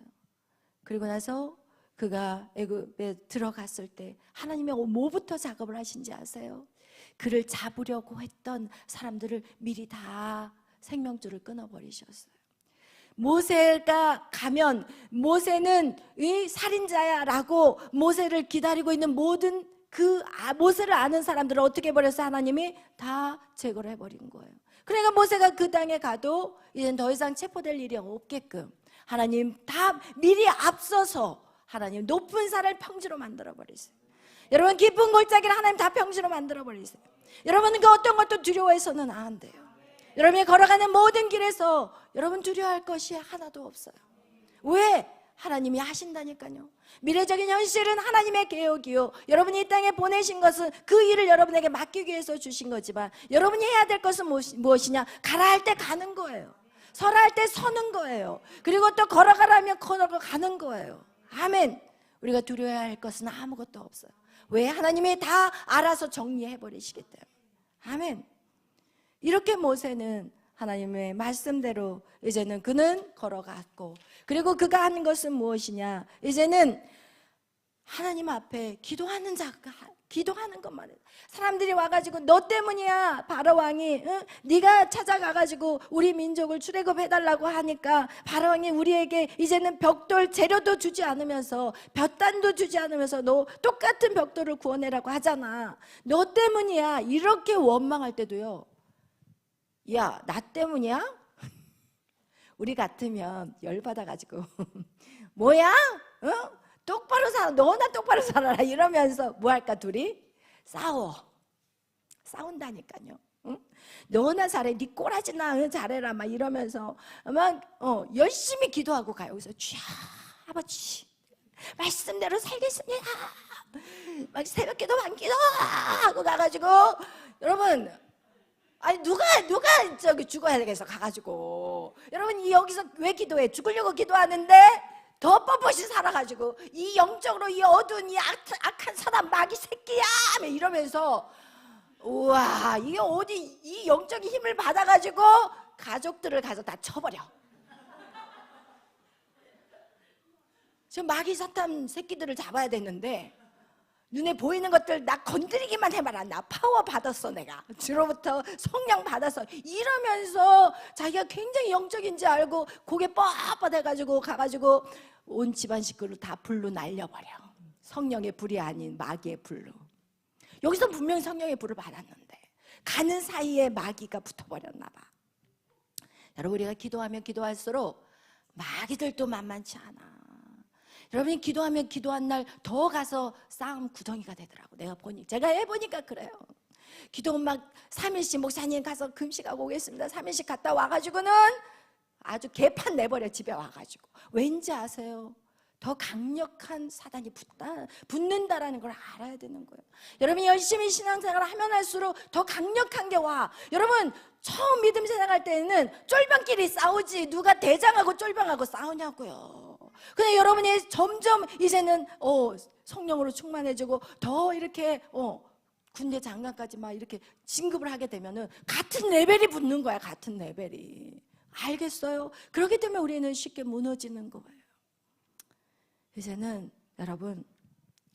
그리고 나서 그가 애굽에 들어갔을 때 하나님이 뭐부터 작업을 하신지 아세요? 그를 잡으려고 했던 사람들을 미리 다 생명줄을 끊어버리셨어요. 모세가 가면 모세는 이 살인자야 라고 모세를 기다리고 있는 모든 모세를 아는 사람들을 어떻게 해버렸어요? 하나님이 다 제거를 해버린 거예요. 그러니까 모세가 그 땅에 가도 이제는 더 이상 체포될 일이 없게끔 하나님 다 미리 앞서서 하나님 높은 산을 평지로 만들어버리세요. 여러분 깊은 골짜기를 하나님 다 평지로 만들어버리세요. 여러분은 그 어떤 것도 두려워해서는 안 돼요. 여러분이 걸어가는 모든 길에서 여러분 두려워할 것이 하나도 없어요. 왜? 하나님이 하신다니까요. 미래적인 현실은 하나님의 계획이요, 여러분이 이 땅에 보내신 것은 그 일을 여러분에게 맡기기 위해서 주신 거지만 여러분이 해야 될 것은 무엇이냐? 가라 할 때 가는 거예요. 서라 할 때 서는 거예요. 그리고 또 걸어가라면 걸어가는 거예요. 아멘. 우리가 두려워해야 할 것은 아무것도 없어요. 왜? 하나님이 다 알아서 정리해 버리시기 때문에. 아멘. 이렇게 모세는 하나님의 말씀대로 이제는 그는 걸어갔고, 그리고 그가 하는 것은 무엇이냐? 이제는 하나님 앞에 기도하는 것만 해요. 사람들이 와가지고 너 때문이야 바로 왕이, 응? 네가 찾아가가지고 우리 민족을 출애굽해달라고 하니까 바로 왕이 우리에게 이제는 벽돌 재료도 주지 않으면서 볕단도 주지 않으면서 너 똑같은 벽돌을 구워내라고 하잖아. 너 때문이야. 이렇게 원망할 때도요, 야, 나 때문이야? 우리 같으면 열받아가지고 뭐야? 어? 똑바로 살아, 너나 똑바로 살아라 이러면서 뭐 할까? 둘이 싸운다니까요. 응? 너나 잘해, 네 꼬라지나 잘해라 막 이러면서 막 열심히 기도하고 가요. 그래서 주여 아버지 말씀대로 살겠습니다. 막 새벽기도 밤기도 하고 가가지고, 여러분 아니 누가 저기 죽어야 되겠어 가가지고. 여러분 여기서 왜 기도해? 죽으려고 기도하는데 더 뻣뻣이 살아가지고 이 영적으로 이 어두운 이 악한 사람 마귀 새끼야 이러면서, 우와 이게 어디 이 영적인 힘을 받아가지고 가족들을 가서 다 쳐버려. 지금 마귀 사탄 새끼들을 잡아야 되는데 눈에 보이는 것들 나 건드리기만 해봐라, 나 파워 받았어, 내가 주로부터 성령 받았어 이러면서 자기가 굉장히 영적인지 알고 고개 뻣뻣해가지고 가가지고 온 집안 식구를 다 불로 날려버려. 성령의 불이 아닌 마귀의 불로. 여기서 분명히 성령의 불을 받았는데 가는 사이에 마귀가 붙어버렸나 봐. 여러분 우리가 기도하면 기도할수록 마귀들도 만만치 않아. 여러분이 기도하면 기도한 날 더 가서 싸움 구덩이가 되더라고. 제가 해보니까 그래요. 기도 막 3일씩 목사님 가서 금식하고 오겠습니다. 3일씩 갔다 와가지고는 아주 개판 내버려 집에 와가지고. 왠지 아세요? 더 강력한 사단이 붙는다라는 걸 알아야 되는 거예요. 여러분이 열심히 신앙생활을 하면 할수록 더 강력한 게 와. 여러분 처음 믿음 생활할 때는 쫄병끼리 싸우지 누가 대장하고 쫄병하고 싸우냐고요. 근데 여러분이 점점 이제는 성령으로 충만해지고 더 이렇게 군대 장관까지 막 이렇게 진급을 하게 되면은 같은 레벨이 붙는 거야. 같은 레벨이. 알겠어요? 그렇기 때문에 우리는 쉽게 무너지는 거예요. 이제는 여러분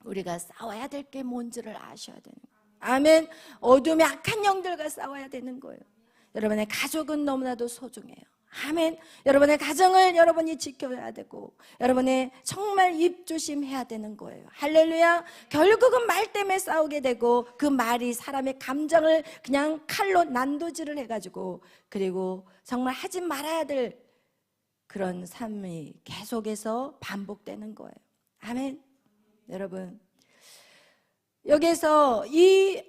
우리가 싸워야 될 게 뭔지를 아셔야 되는 거예요. 아멘. 어둠의 악한 영들과 싸워야 되는 거예요. 여러분의 가족은 너무나도 소중해요. 아멘. 여러분의 가정을 여러분이 지켜야 되고 여러분의 정말 입조심해야 되는 거예요. 할렐루야. 결국은 말 때문에 싸우게 되고 그 말이 사람의 감정을 그냥 칼로 난도질을 해가지고, 그리고 정말 하지 말아야 될 그런 삶이 계속해서 반복되는 거예요. 아멘. 여러분 여기서 이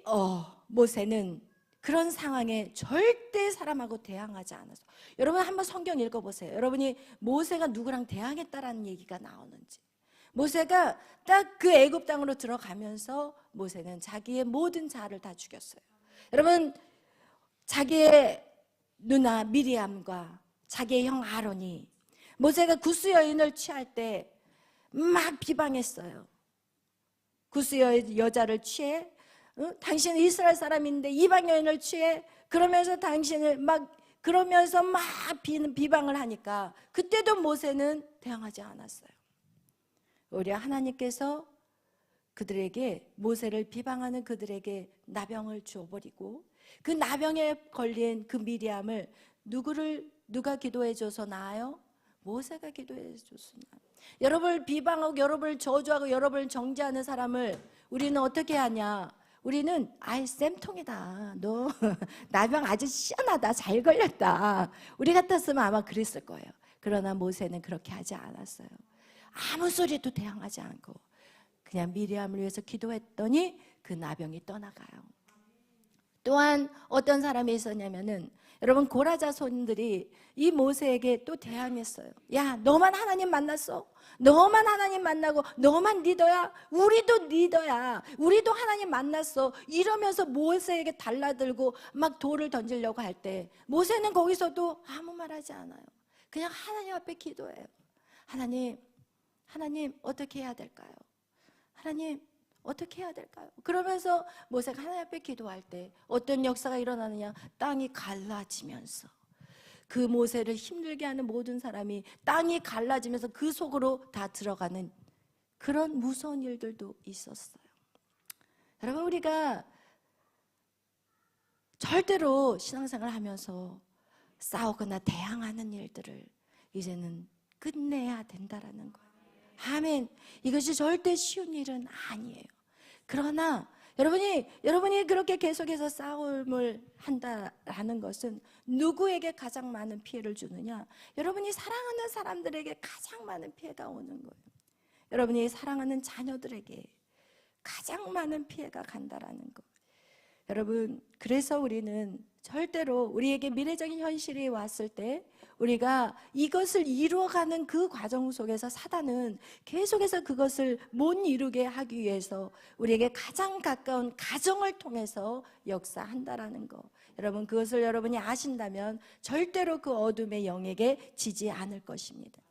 모세는 그런 상황에 절대 사람하고 대항하지 않았어. 여러분 한번 성경 읽어보세요. 여러분이 모세가 누구랑 대항했다라는 얘기가 나오는지. 모세가 딱 그 애굽 땅으로 들어가면서 모세는 자기의 모든 자를 다 죽였어요. 여러분, 자기의 누나 미리암과 자기의 형 아론이 모세가 구스 여인을 취할 때 막 비방했어요. 구스 여자를 취해? 당신은 이스라엘 사람인데 이방 여인을 취해? 그러면서 당신을 그러면서 막 비방을 하니까 그때도 모세는 대항하지 않았어요. 오히려 하나님께서 그들에게, 모세를 비방하는 그들에게 나병을 주어버리고, 그 나병에 걸린 그 미리암을 누가 기도해줘서 나아요? 모세가 기도해줘서 나아요. 여러분을 비방하고 여러분을 저주하고 여러분을 정죄하는 사람을 우리는 어떻게 하냐? 우리는 아이 쌤통이다, 너 나병 아주 시원하다, 잘 걸렸다, 우리 같았으면 아마 그랬을 거예요. 그러나 모세는 그렇게 하지 않았어요. 아무 소리도 대항하지 않고 그냥 미리암을 위해서 기도했더니 그 나병이 떠나가요. 또한 어떤 사람이 있었냐면은, 여러분 고라 자손들이 이 모세에게 또 대항했어요. 야, 너만 하나님 만났어? 너만 하나님 만나고 너만 리더야? 우리도 리더야, 우리도 하나님 만났어. 이러면서 모세에게 달라들고 막 돌을 던지려고 할 때 모세는 거기서도 아무 말 하지 않아요. 그냥 하나님 앞에 기도해요. 하나님 어떻게 해야 될까요? 하나님 어떻게 해야 될까요? 그러면서 모세가 하나님 앞에 기도할 때 어떤 역사가 일어나느냐? 땅이 갈라지면서, 그 모세를 힘들게 하는 모든 사람이 땅이 갈라지면서 그 속으로 다 들어가는 그런 무서운 일들도 있었어요. 여러분, 우리가 절대로 신앙생활을 하면서 싸우거나 대항하는 일들을 이제는 끝내야 된다라는 거예요. 아멘. 이것이 절대 쉬운 일은 아니에요. 그러나 여러분이 그렇게 계속해서 싸움을 한다라는 것은 누구에게 가장 많은 피해를 주느냐? 여러분이 사랑하는 사람들에게 가장 많은 피해가 오는 거예요. 여러분이 사랑하는 자녀들에게 가장 많은 피해가 간다라는 거. 여러분, 그래서 우리는 절대로 우리에게 미래적인 현실이 왔을 때 우리가 이것을 이루어가는 그 과정 속에서 사단은 계속해서 그것을 못 이루게 하기 위해서 우리에게 가장 가까운 가정을 통해서 역사한다라는 거. 여러분, 그것을 여러분이 아신다면 절대로 그 어둠의 영에게 지지 않을 것입니다.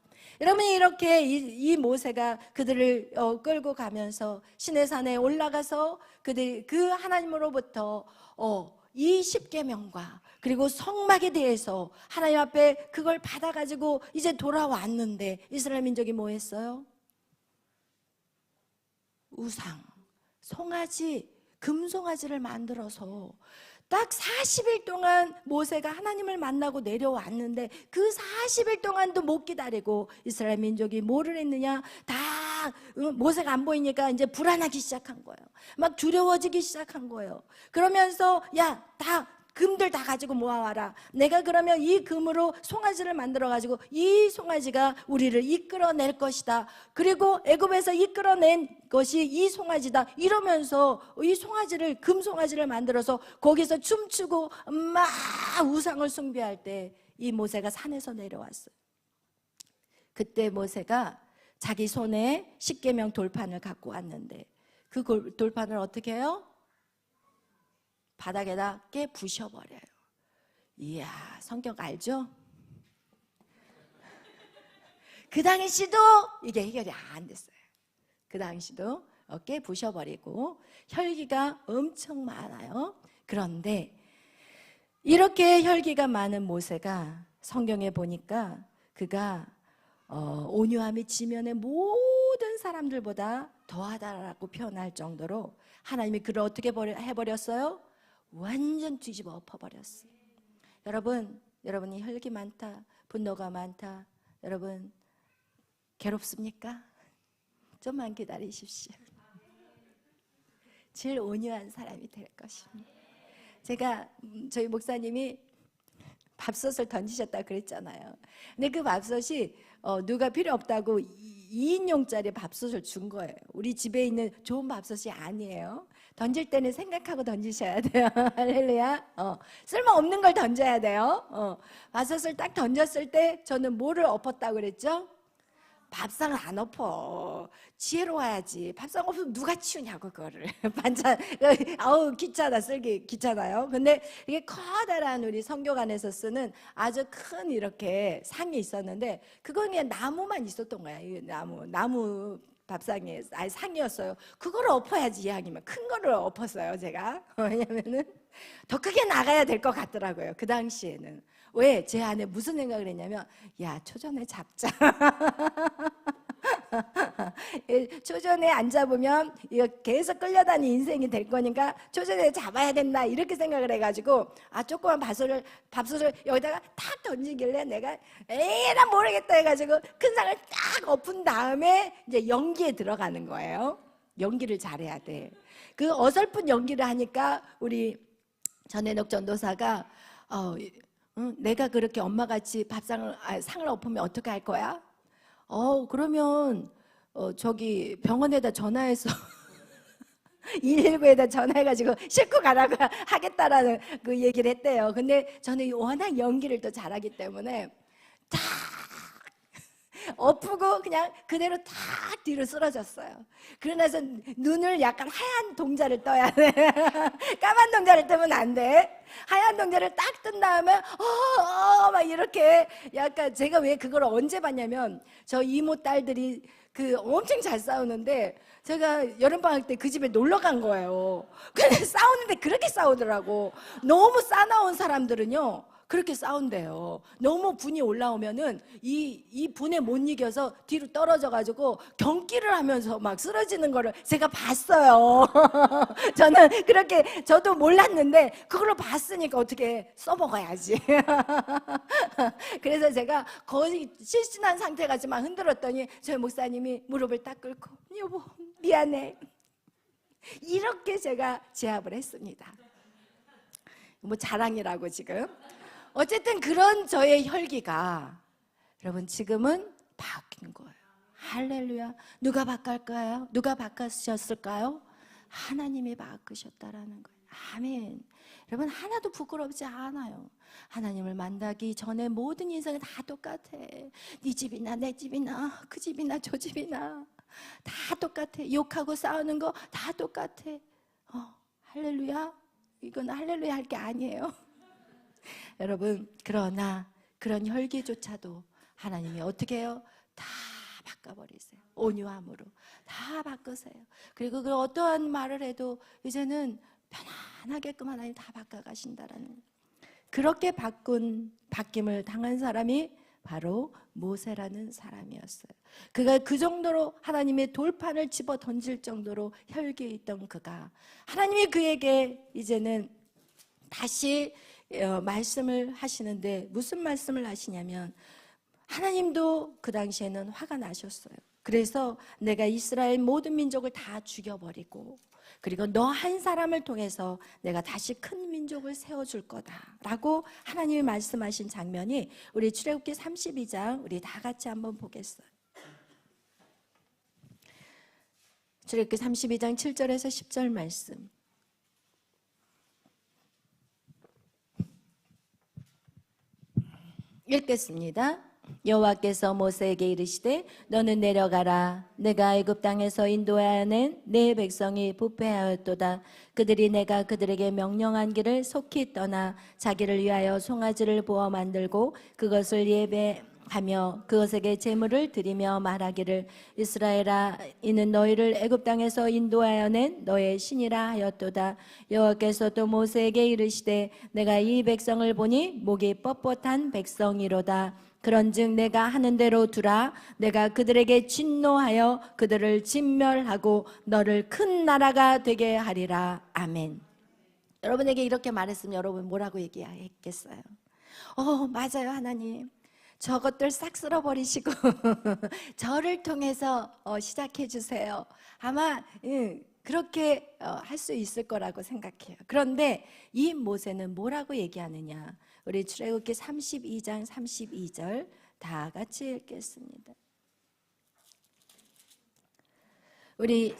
여러분이 이렇게 이 모세가 그들을 끌고 가면서 시내산에 올라가서 그들이 그 하나님으로부터 이 십계명과 그리고 성막에 대해서 하나님 앞에 그걸 받아가지고 이제 돌아왔는데 이스라엘 민족이 뭐 했어요? 우상, 송아지, 금송아지를 만들어서 딱 40일 동안 모세가 하나님을 만나고 내려왔는데 그 40일 동안도 못 기다리고 이스라엘 민족이 뭐를 했느냐? 다 모세가 안 보이니까 이제 불안하기 시작한 거예요. 막 두려워지기 시작한 거예요. 그러면서 야, 금들 다 가지고 모아와라. 내가 그러면 이 금으로 송아지를 만들어가지고 이 송아지가 우리를 이끌어낼 것이다. 그리고 애굽에서 이끌어낸 것이 이 송아지다. 이러면서 이 송아지를, 금송아지를 만들어서 거기서 춤추고 막 우상을 숭배할 때 이 모세가 산에서 내려왔어요. 그때 모세가 자기 손에 십계명 돌판을 갖고 왔는데 그 돌판을 어떻게 해요? 바닥에다 깨 부셔버려요. 이야, 성격 알죠? 그 당시도 이게 해결이 안 됐어요. 그 당시도 깨 부셔버리고 혈기가 엄청 많아요. 그런데 이렇게 혈기가 많은 모세가 성경에 보니까 그가 온유함이 지면의 모든 사람들보다 더하다라고 표현할 정도로 하나님이 그를 어떻게 해버렸어요? 완전 뒤집어 엎어버렸어요. 여러분이 혈기 많다, 분노가 많다, 여러분 괴롭습니까? 좀만 기다리십시오. 제일 온유한 사람이 될 것입니다. 제가 저희 목사님이 밥솥을 던지셨다고 그랬잖아요. 근데 그 밥솥이 누가 필요 없다고 2인용짜리 밥솥을 준 거예요. 우리 집에 있는 좋은 밥솥이 아니에요. 던질 때는 생각하고 던지셔야 돼요. 할렐루야. 쓸모없는 걸 던져야 돼요. 버섯을 딱 던졌을 때 저는 뭐를 엎었다고 그랬죠? 밥상을 안 엎어. 지혜로워야지. 밥상 없으면 누가 치우냐고 그거를. 반찬 아우 귀찮아, 쓸기 귀찮아요. 근데 이게 커다란 우리 성교관에서 쓰는 아주 큰 이렇게 상이 있었는데 그건 그냥 나무만 있었던 거야. 이 나무 밥상에 아니 상이었어요. 그거를 엎어야지 이왕이면 큰 거를 엎었어요 제가. 왜냐면은 더 크게 나가야 될 것 같더라고요 그 당시에는. 왜? 제 안에 무슨 생각을 했냐면 야 초전에 잡자. 초전에 안 잡으면 이거 계속 끌려다니는 인생이 될 거니까 초전에 잡아야 된다 이렇게 생각을 해가지고 조그만 밥솥을 여기다가 탁 던지길래 내가 난 모르겠다 해가지고 큰 상을 딱 엎은 다음에 이제 연기에 들어가는 거예요. 연기를 잘해야 돼. 그 어설픈 연기를 하니까 우리 전해녹 전도사가 내가 그렇게 엄마같이 상을 엎으면 어떻게 할 거야? 그러면 저기 병원에다 전화해서 119에다 전화해가지고 싣고 가라고 하겠다라는 그 얘기를 했대요. 근데 저는 워낙 연기를 또 잘하기 때문에 딱 엎고 그냥 그대로 다 뒤로 쓰러졌어요. 그러나서 눈을 약간 하얀 동자를 떠야 돼. 까만 동자를 뜨면 안 돼. 하얀 동자를 딱 뜬 다음에 막 이렇게 약간 제가 왜 그걸 언제 봤냐면 저 이모 딸들이 그 엄청 잘 싸우는데 제가 여름방학 때 그 집에 놀러 간 거예요. 근데 싸우는데 그렇게 싸우더라고. 너무 싸나운 사람들은요 그렇게 싸운대요. 너무 분이 올라오면은 이 분에 못 이겨서 뒤로 떨어져 가지고 경기를 하면서 막 쓰러지는 거를 제가 봤어요. 저는 그렇게 저도 몰랐는데 그걸로 봤으니까 어떻게 써먹어야지. 그래서 제가 거의 실신한 상태 같지만 흔들었더니 저희 목사님이 무릎을 딱 꿇고 여보 미안해 이렇게 제가 제압을 했습니다. 뭐 자랑이라고 지금. 어쨌든 그런 저의 혈기가 여러분 지금은 바뀐 거예요. 할렐루야. 누가 바꿀까요? 누가 바꾸셨을까요? 하나님이 바꾸셨다라는 거예요. 아멘. 여러분 하나도 부끄럽지 않아요. 하나님을 만나기 전에 모든 인생은 다 똑같아. 네 집이나 내 집이나 그 집이나 저 집이나 다 똑같아. 욕하고 싸우는 거 다 똑같아. 할렐루야. 이건 할렐루야 할 게 아니에요. 여러분 그러나 그런 혈기조차도 하나님이 어떻게 해요? 다 바꿔버리세요. 온유함으로 다 바꾸세요. 그리고 그 어떠한 말을 해도 이제는 편안하게끔 하나님 다 바꿔가신다라는 그렇게 바뀜을 당한 사람이 바로 모세라는 사람이었어요. 그가 그 정도로 하나님의 돌판을 집어 던질 정도로 혈기에 있던 그가 하나님이 그에게 이제는 다시 말씀을 하시는데 무슨 말씀을 하시냐면 하나님도 그 당시에는 화가 나셨어요. 그래서 내가 이스라엘 모든 민족을 다 죽여버리고 그리고 너 한 사람을 통해서 내가 다시 큰 민족을 세워줄 거다라고 하나님이 말씀하신 장면이 우리 출애굽기 32장 우리 다 같이 한번 보겠어요. 출애굽기 32장 7절에서 10절 말씀 읽겠습니다. 여호와께서 모세에게 이르시되 너는 내려가라. 내가 애굽 땅에서 인도하여낸 내 백성이 부패하였도다. 그들이 내가 그들에게 명령한 길을 속히 떠나 자기를 위하여 송아지를 부어 만들고 그것을 예배하며 그것에게 제물을 드리며 말하기를 이스라엘아 이는 너희를 애굽 땅에서 인도하여 낸 너의 신이라 하였도다. 여호와께서 또 모세에게 이르시되 내가 이 백성을 보니 목이 뻣뻣한 백성이로다. 그런즉 내가 하는 대로 두라. 내가 그들에게 진노하여 그들을 진멸하고 너를 큰 나라가 되게 하리라. 아멘. 여러분에게 이렇게 말했으면 여러분 뭐라고 얘기했겠어요? 맞아요 하나님. 저것들 싹 쓸어버리시고 저를 통해서 시작해 주세요. 아마 그렇게 할 수 있을 거라고 생각해요. 그런데 이 모세는 뭐라고 얘기하느냐? 우리 출애굽기 32장 32절 다 같이 읽겠습니다. 우리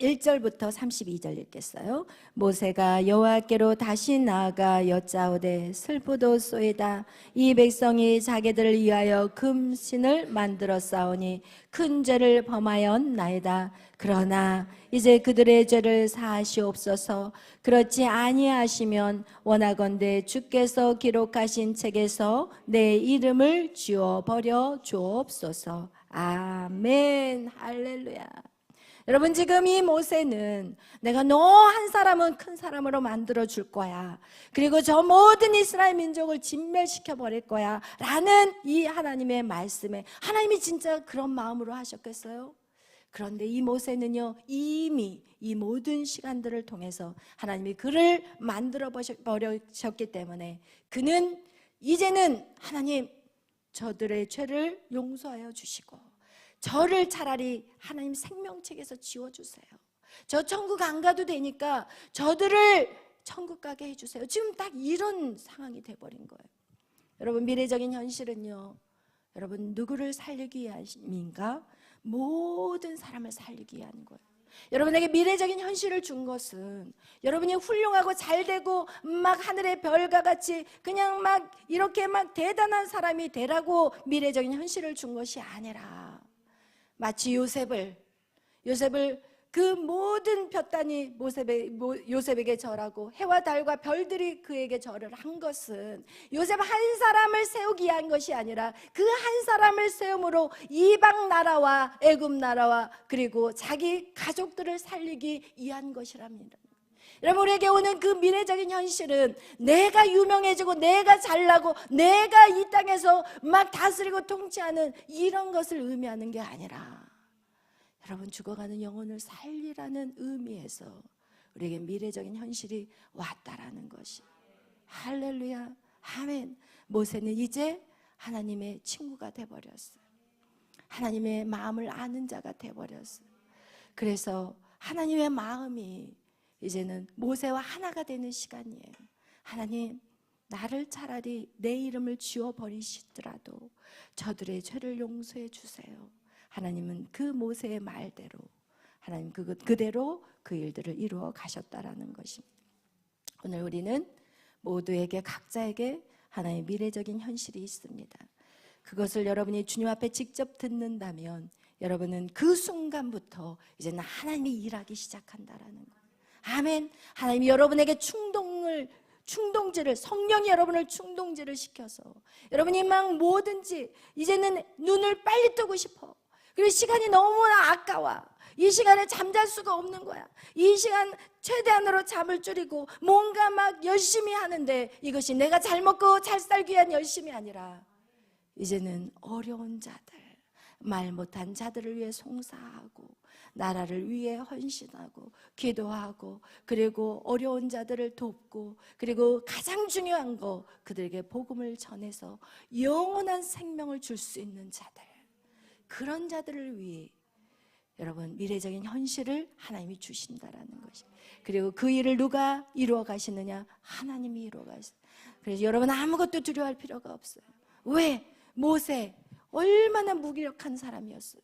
1절부터 32절 읽겠어요. 모세가 여호와께로 다시 나아가 여짜오되 슬프도소이다. 이 백성이 자기들을 위하여 금신을 만들어 싸우니 큰 죄를 범하였나이다. 그러나 이제 그들의 죄를 사하시옵소서. 그렇지 아니하시면 원하건대 주께서 기록하신 책에서 내 이름을 지워버려 주옵소서. 아멘. 할렐루야. 여러분, 지금 이 모세는 내가 너 한 사람은 큰 사람으로 만들어 줄 거야, 그리고 저 모든 이스라엘 민족을 진멸시켜 버릴 거야 라는 이 하나님의 말씀에, 하나님이 진짜 그런 마음으로 하셨겠어요? 그런데 이 모세는요, 이미 이 모든 시간들을 통해서 하나님이 그를 만들어 버리셨기 때문에 그는 이제는 하나님, 저들의 죄를 용서하여 주시고 저를 차라리 하나님 생명책에서 지워주세요. 저 천국 안 가도 되니까 저들을 천국 가게 해주세요. 지금 딱 이런 상황이 돼버린 거예요. 여러분, 미래적인 현실은요, 여러분 누구를 살리기 위함인가? 모든 사람을 살리기 위한 거예요. 여러분에게 미래적인 현실을 준 것은 여러분이 훌륭하고 잘되고 막 하늘의 별과 같이 그냥 막 이렇게 막 대단한 사람이 되라고 미래적인 현실을 준 것이 아니라, 마치 요셉을 그 모든 볕단이 요셉에게 절하고 해와 달과 별들이 그에게 절을 한 것은 요셉 한 사람을 세우기 위한 것이 아니라 그 한 사람을 세움으로 이방 나라와 애굽 나라와 그리고 자기 가족들을 살리기 위한 것이랍니다. 여러분, 우리에게 오는 그 미래적인 현실은 내가 유명해지고 내가 잘나고 내가 이 땅에서 막 다스리고 통치하는 이런 것을 의미하는 게 아니라, 여러분, 죽어가는 영혼을 살리라는 의미에서 우리에게 미래적인 현실이 왔다라는 것이. 할렐루야, 아멘. 모세는 이제 하나님의 친구가 돼버렸어요. 하나님의 마음을 아는 자가 돼버렸어요. 그래서 하나님의 마음이 이제는 모세와 하나가 되는 시간이에요. 하나님, 나를 차라리 내 이름을 지워버리시더라도 저들의 죄를 용서해 주세요. 하나님은 그 모세의 말대로 하나님 그대로 그 일들을 이루어 가셨다라는 것입니다. 오늘 우리는 모두에게, 각자에게 하나님의 미래적인 현실이 있습니다. 그것을 여러분이 주님 앞에 직접 듣는다면 여러분은 그 순간부터 이제는 하나님이 일하기 시작한다라는 거예요. 아멘. 하나님이 여러분에게 충동질을, 성령이 여러분을 충동질을 시켜서 여러분이 막 뭐든지 이제는 눈을 빨리 뜨고 싶어. 그리고 시간이 너무나 아까워. 이 시간에 잠잘 수가 없는 거야. 이 시간 최대한으로 잠을 줄이고 뭔가 막 열심히 하는데 이것이 내가 잘 먹고 잘 살기 위한 열심이 아니라 이제는 어려운 자들, 말 못한 자들을 위해 송사하고 나라를 위해 헌신하고 기도하고 그리고 어려운 자들을 돕고 그리고 가장 중요한 거, 그들에게 복음을 전해서 영원한 생명을 줄 수 있는 자들, 그런 자들을 위해 여러분 미래적인 현실을 하나님이 주신다라는 것이. 그리고 그 일을 누가 이루어 가시느냐? 하나님이 이루어 가시는. 그래서 여러분 아무것도 두려워할 필요가 없어요. 왜? 모세 얼마나 무기력한 사람이었어요.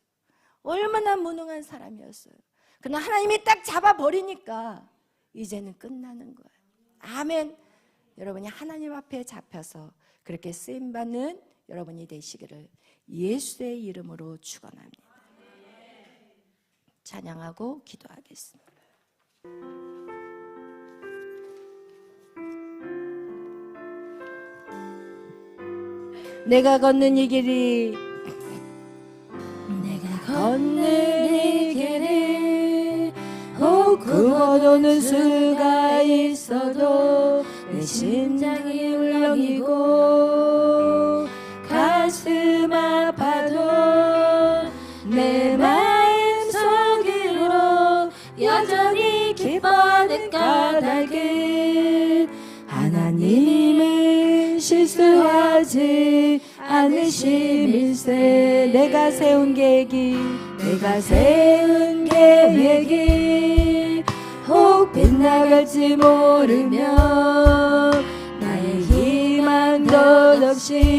얼마나 무능한 사람이었어요. 그러나 하나님이 딱 잡아버리니까 이제는 끝나는 거예요. 아멘. 여러분이 하나님 앞에 잡혀서 그렇게 쓰임받는 여러분이 되시기를 예수의 이름으로 축원합니다. 찬양하고 기도하겠습니다. 내가 걷는 이 길이, 내가 걷는 이 길이 혹 굽어도는 수가 있어도 내 심장이 울렁이고 가슴 아파도 내 마음 속으로 여전히 기뻐하는 까닭은 하나님은 실수하지 않으심일세. 내가 세운 계획이 혹 빗나갈지 모르며 나의 희망 덧없이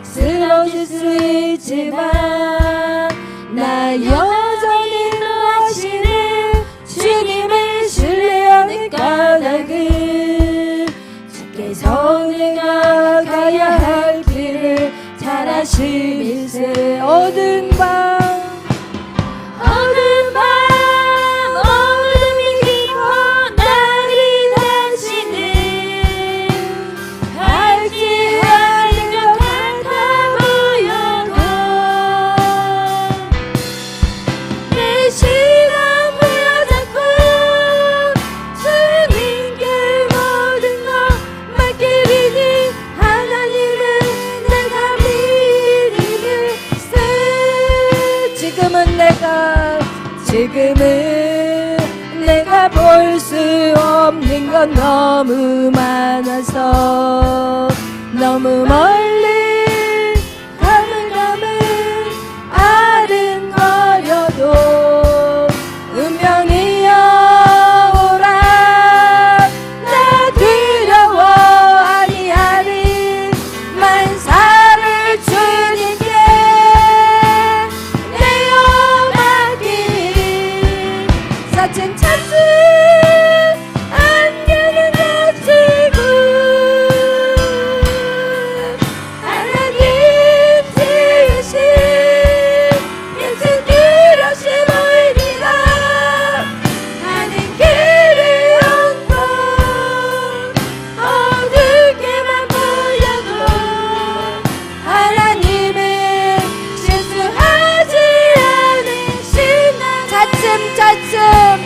쓰러질 수 있지만 나 여전히 너하시 하심일세. 어두운 밤 어둠이 깊어 나를 다시는 알지 않은 것 같아 보여도 내 시간 부여잡고 주님께 모든 것 맡기리니 하나님은 내가 믿음일세. 지금은 내가 볼 수 없는 건 너무 많아서 너무 멀리 가물가물 아른거려도 운명이여 오라 나 두려워 아니하리 만사를 주님께 내어 맡기리. 사춘 찬스 안개는 덮치고 하나님 지으신 예수 그릇이 보이리라. 가는 길이 온통 어둡게만 보여도 하나님은 실수하지 않으신 차츰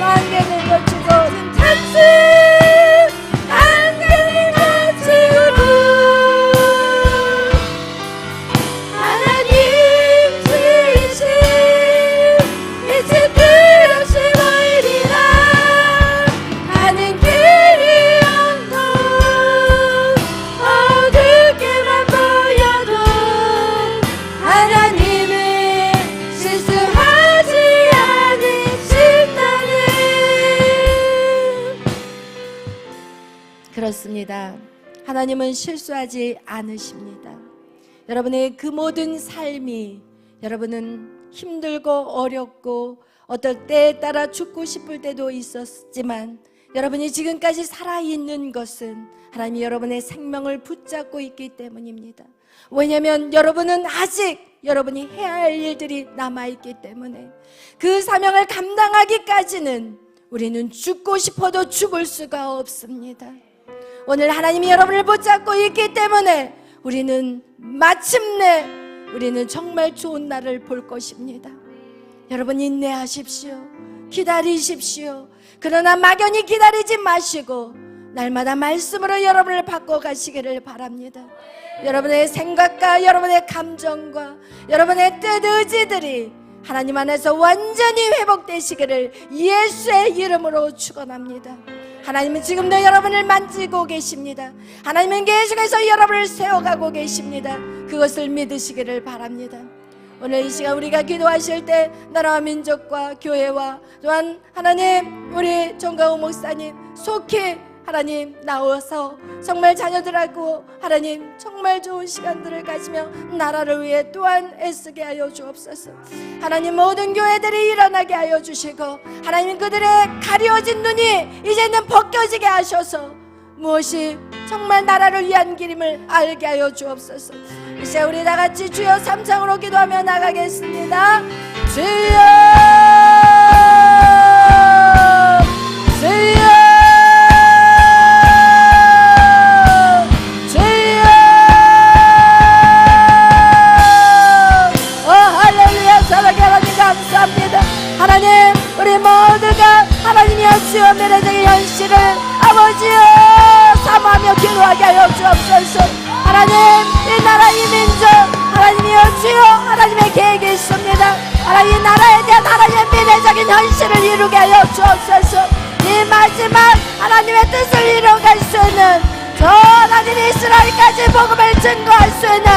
안개는 덮치고 차츰 안개는 덮치고 하나님 지으신 예수 그릇이 보이리라. 가는 길이 온통 어둡게만 보여도 하나님은 실수하지 않으신다는. 그렇습니다. 하나님은 실수하지 않으십니다. 여러분의 그 모든 삶이 여러분은 힘들고 어렵고 어떨 때에 따라 죽고 싶을 때도 있었지만 여러분이 지금까지 살아있는 것은 하나님이 여러분의 생명을 붙잡고 있기 때문입니다. 왜냐하면 여러분은 아직 여러분이 해야 할 일들이 남아있기 때문에 그 사명을 감당하기까지는 우리는 죽고 싶어도 죽을 수가 없습니다. 오늘 하나님이 여러분을 붙잡고 있기 때문에 우리는 마침내 우리는 정말 좋은 날을 볼 것입니다. 여러분 인내하십시오. 기다리십시오. 그러나 막연히 기다리지 마시고 날마다 말씀으로 여러분을 바꿔가시기를 바랍니다. 여러분의 생각과 여러분의 감정과 여러분의 뜻 의지들이 하나님 안에서 완전히 회복되시기를 예수의 이름으로 축원합니다. 하나님은 지금도 여러분을 만지고 계십니다. 하나님은 계속해서 여러분을 세워가고 계십니다. 그것을 믿으시기를 바랍니다. 오늘 이 시간 우리가 기도하실 때 나라와 민족과 교회와 또한 하나님 우리 정가우 목사님 속히 하나님 나와서 정말 자녀들하고 하나님 정말 좋은 시간들을 가지며 나라를 위해 또한 애쓰게 하여 주옵소서. 하나님 모든 교회들이 일어나게 하여 주시고 하나님 그들의 가려진 눈이 이제는 벗겨지게 하셔서 무엇이 정말 나라를 위한 길임을 알게 하여 주옵소서. 이제 우리 다같이 주여 삼창으로 기도하며 나가겠습니다. 주여 주여 감사합니다. 하나님 우리 모두가 하나님이 주여 미래적인 현실을 아버지여 사모하며 기도하게 하여 주옵소서. 하나님 이 나라 이 민족 하나님이여 주여 하나님의 계획이 있습니다. 하나님 이 나라에 대한 하나님의 미래적인 현실을 이루게 하여 주옵소서. 이 마지막 하나님의 뜻을 이루어갈 수 있는 저 하나님 이스라엘까지 복음을 증거할 수 있는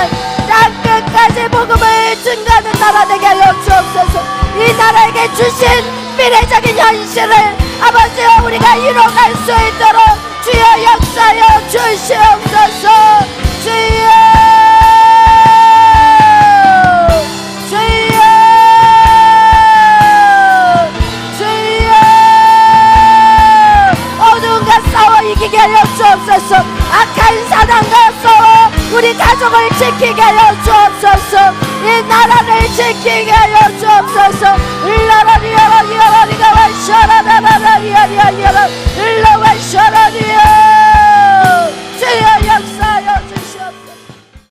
땅 끝까지 복음을 증거하는 나라 되게 하여 주옵소서. 이 나라에게 주신 미래적인 현실을 아버지여 우리가 이뤄갈 수 있도록 주여 역사하여 주시옵소서. 주여 주여 주여 어두움과 싸워 이기게 하여 주옵소서. 악한 사단과 싸워 우리 가족을 지키게 하여 주옵소서. 이 나라를 지키게 하여 주옵소서. 일러라리여라리여라리가 와셔라라라리여리여리여 일러 와셔라리여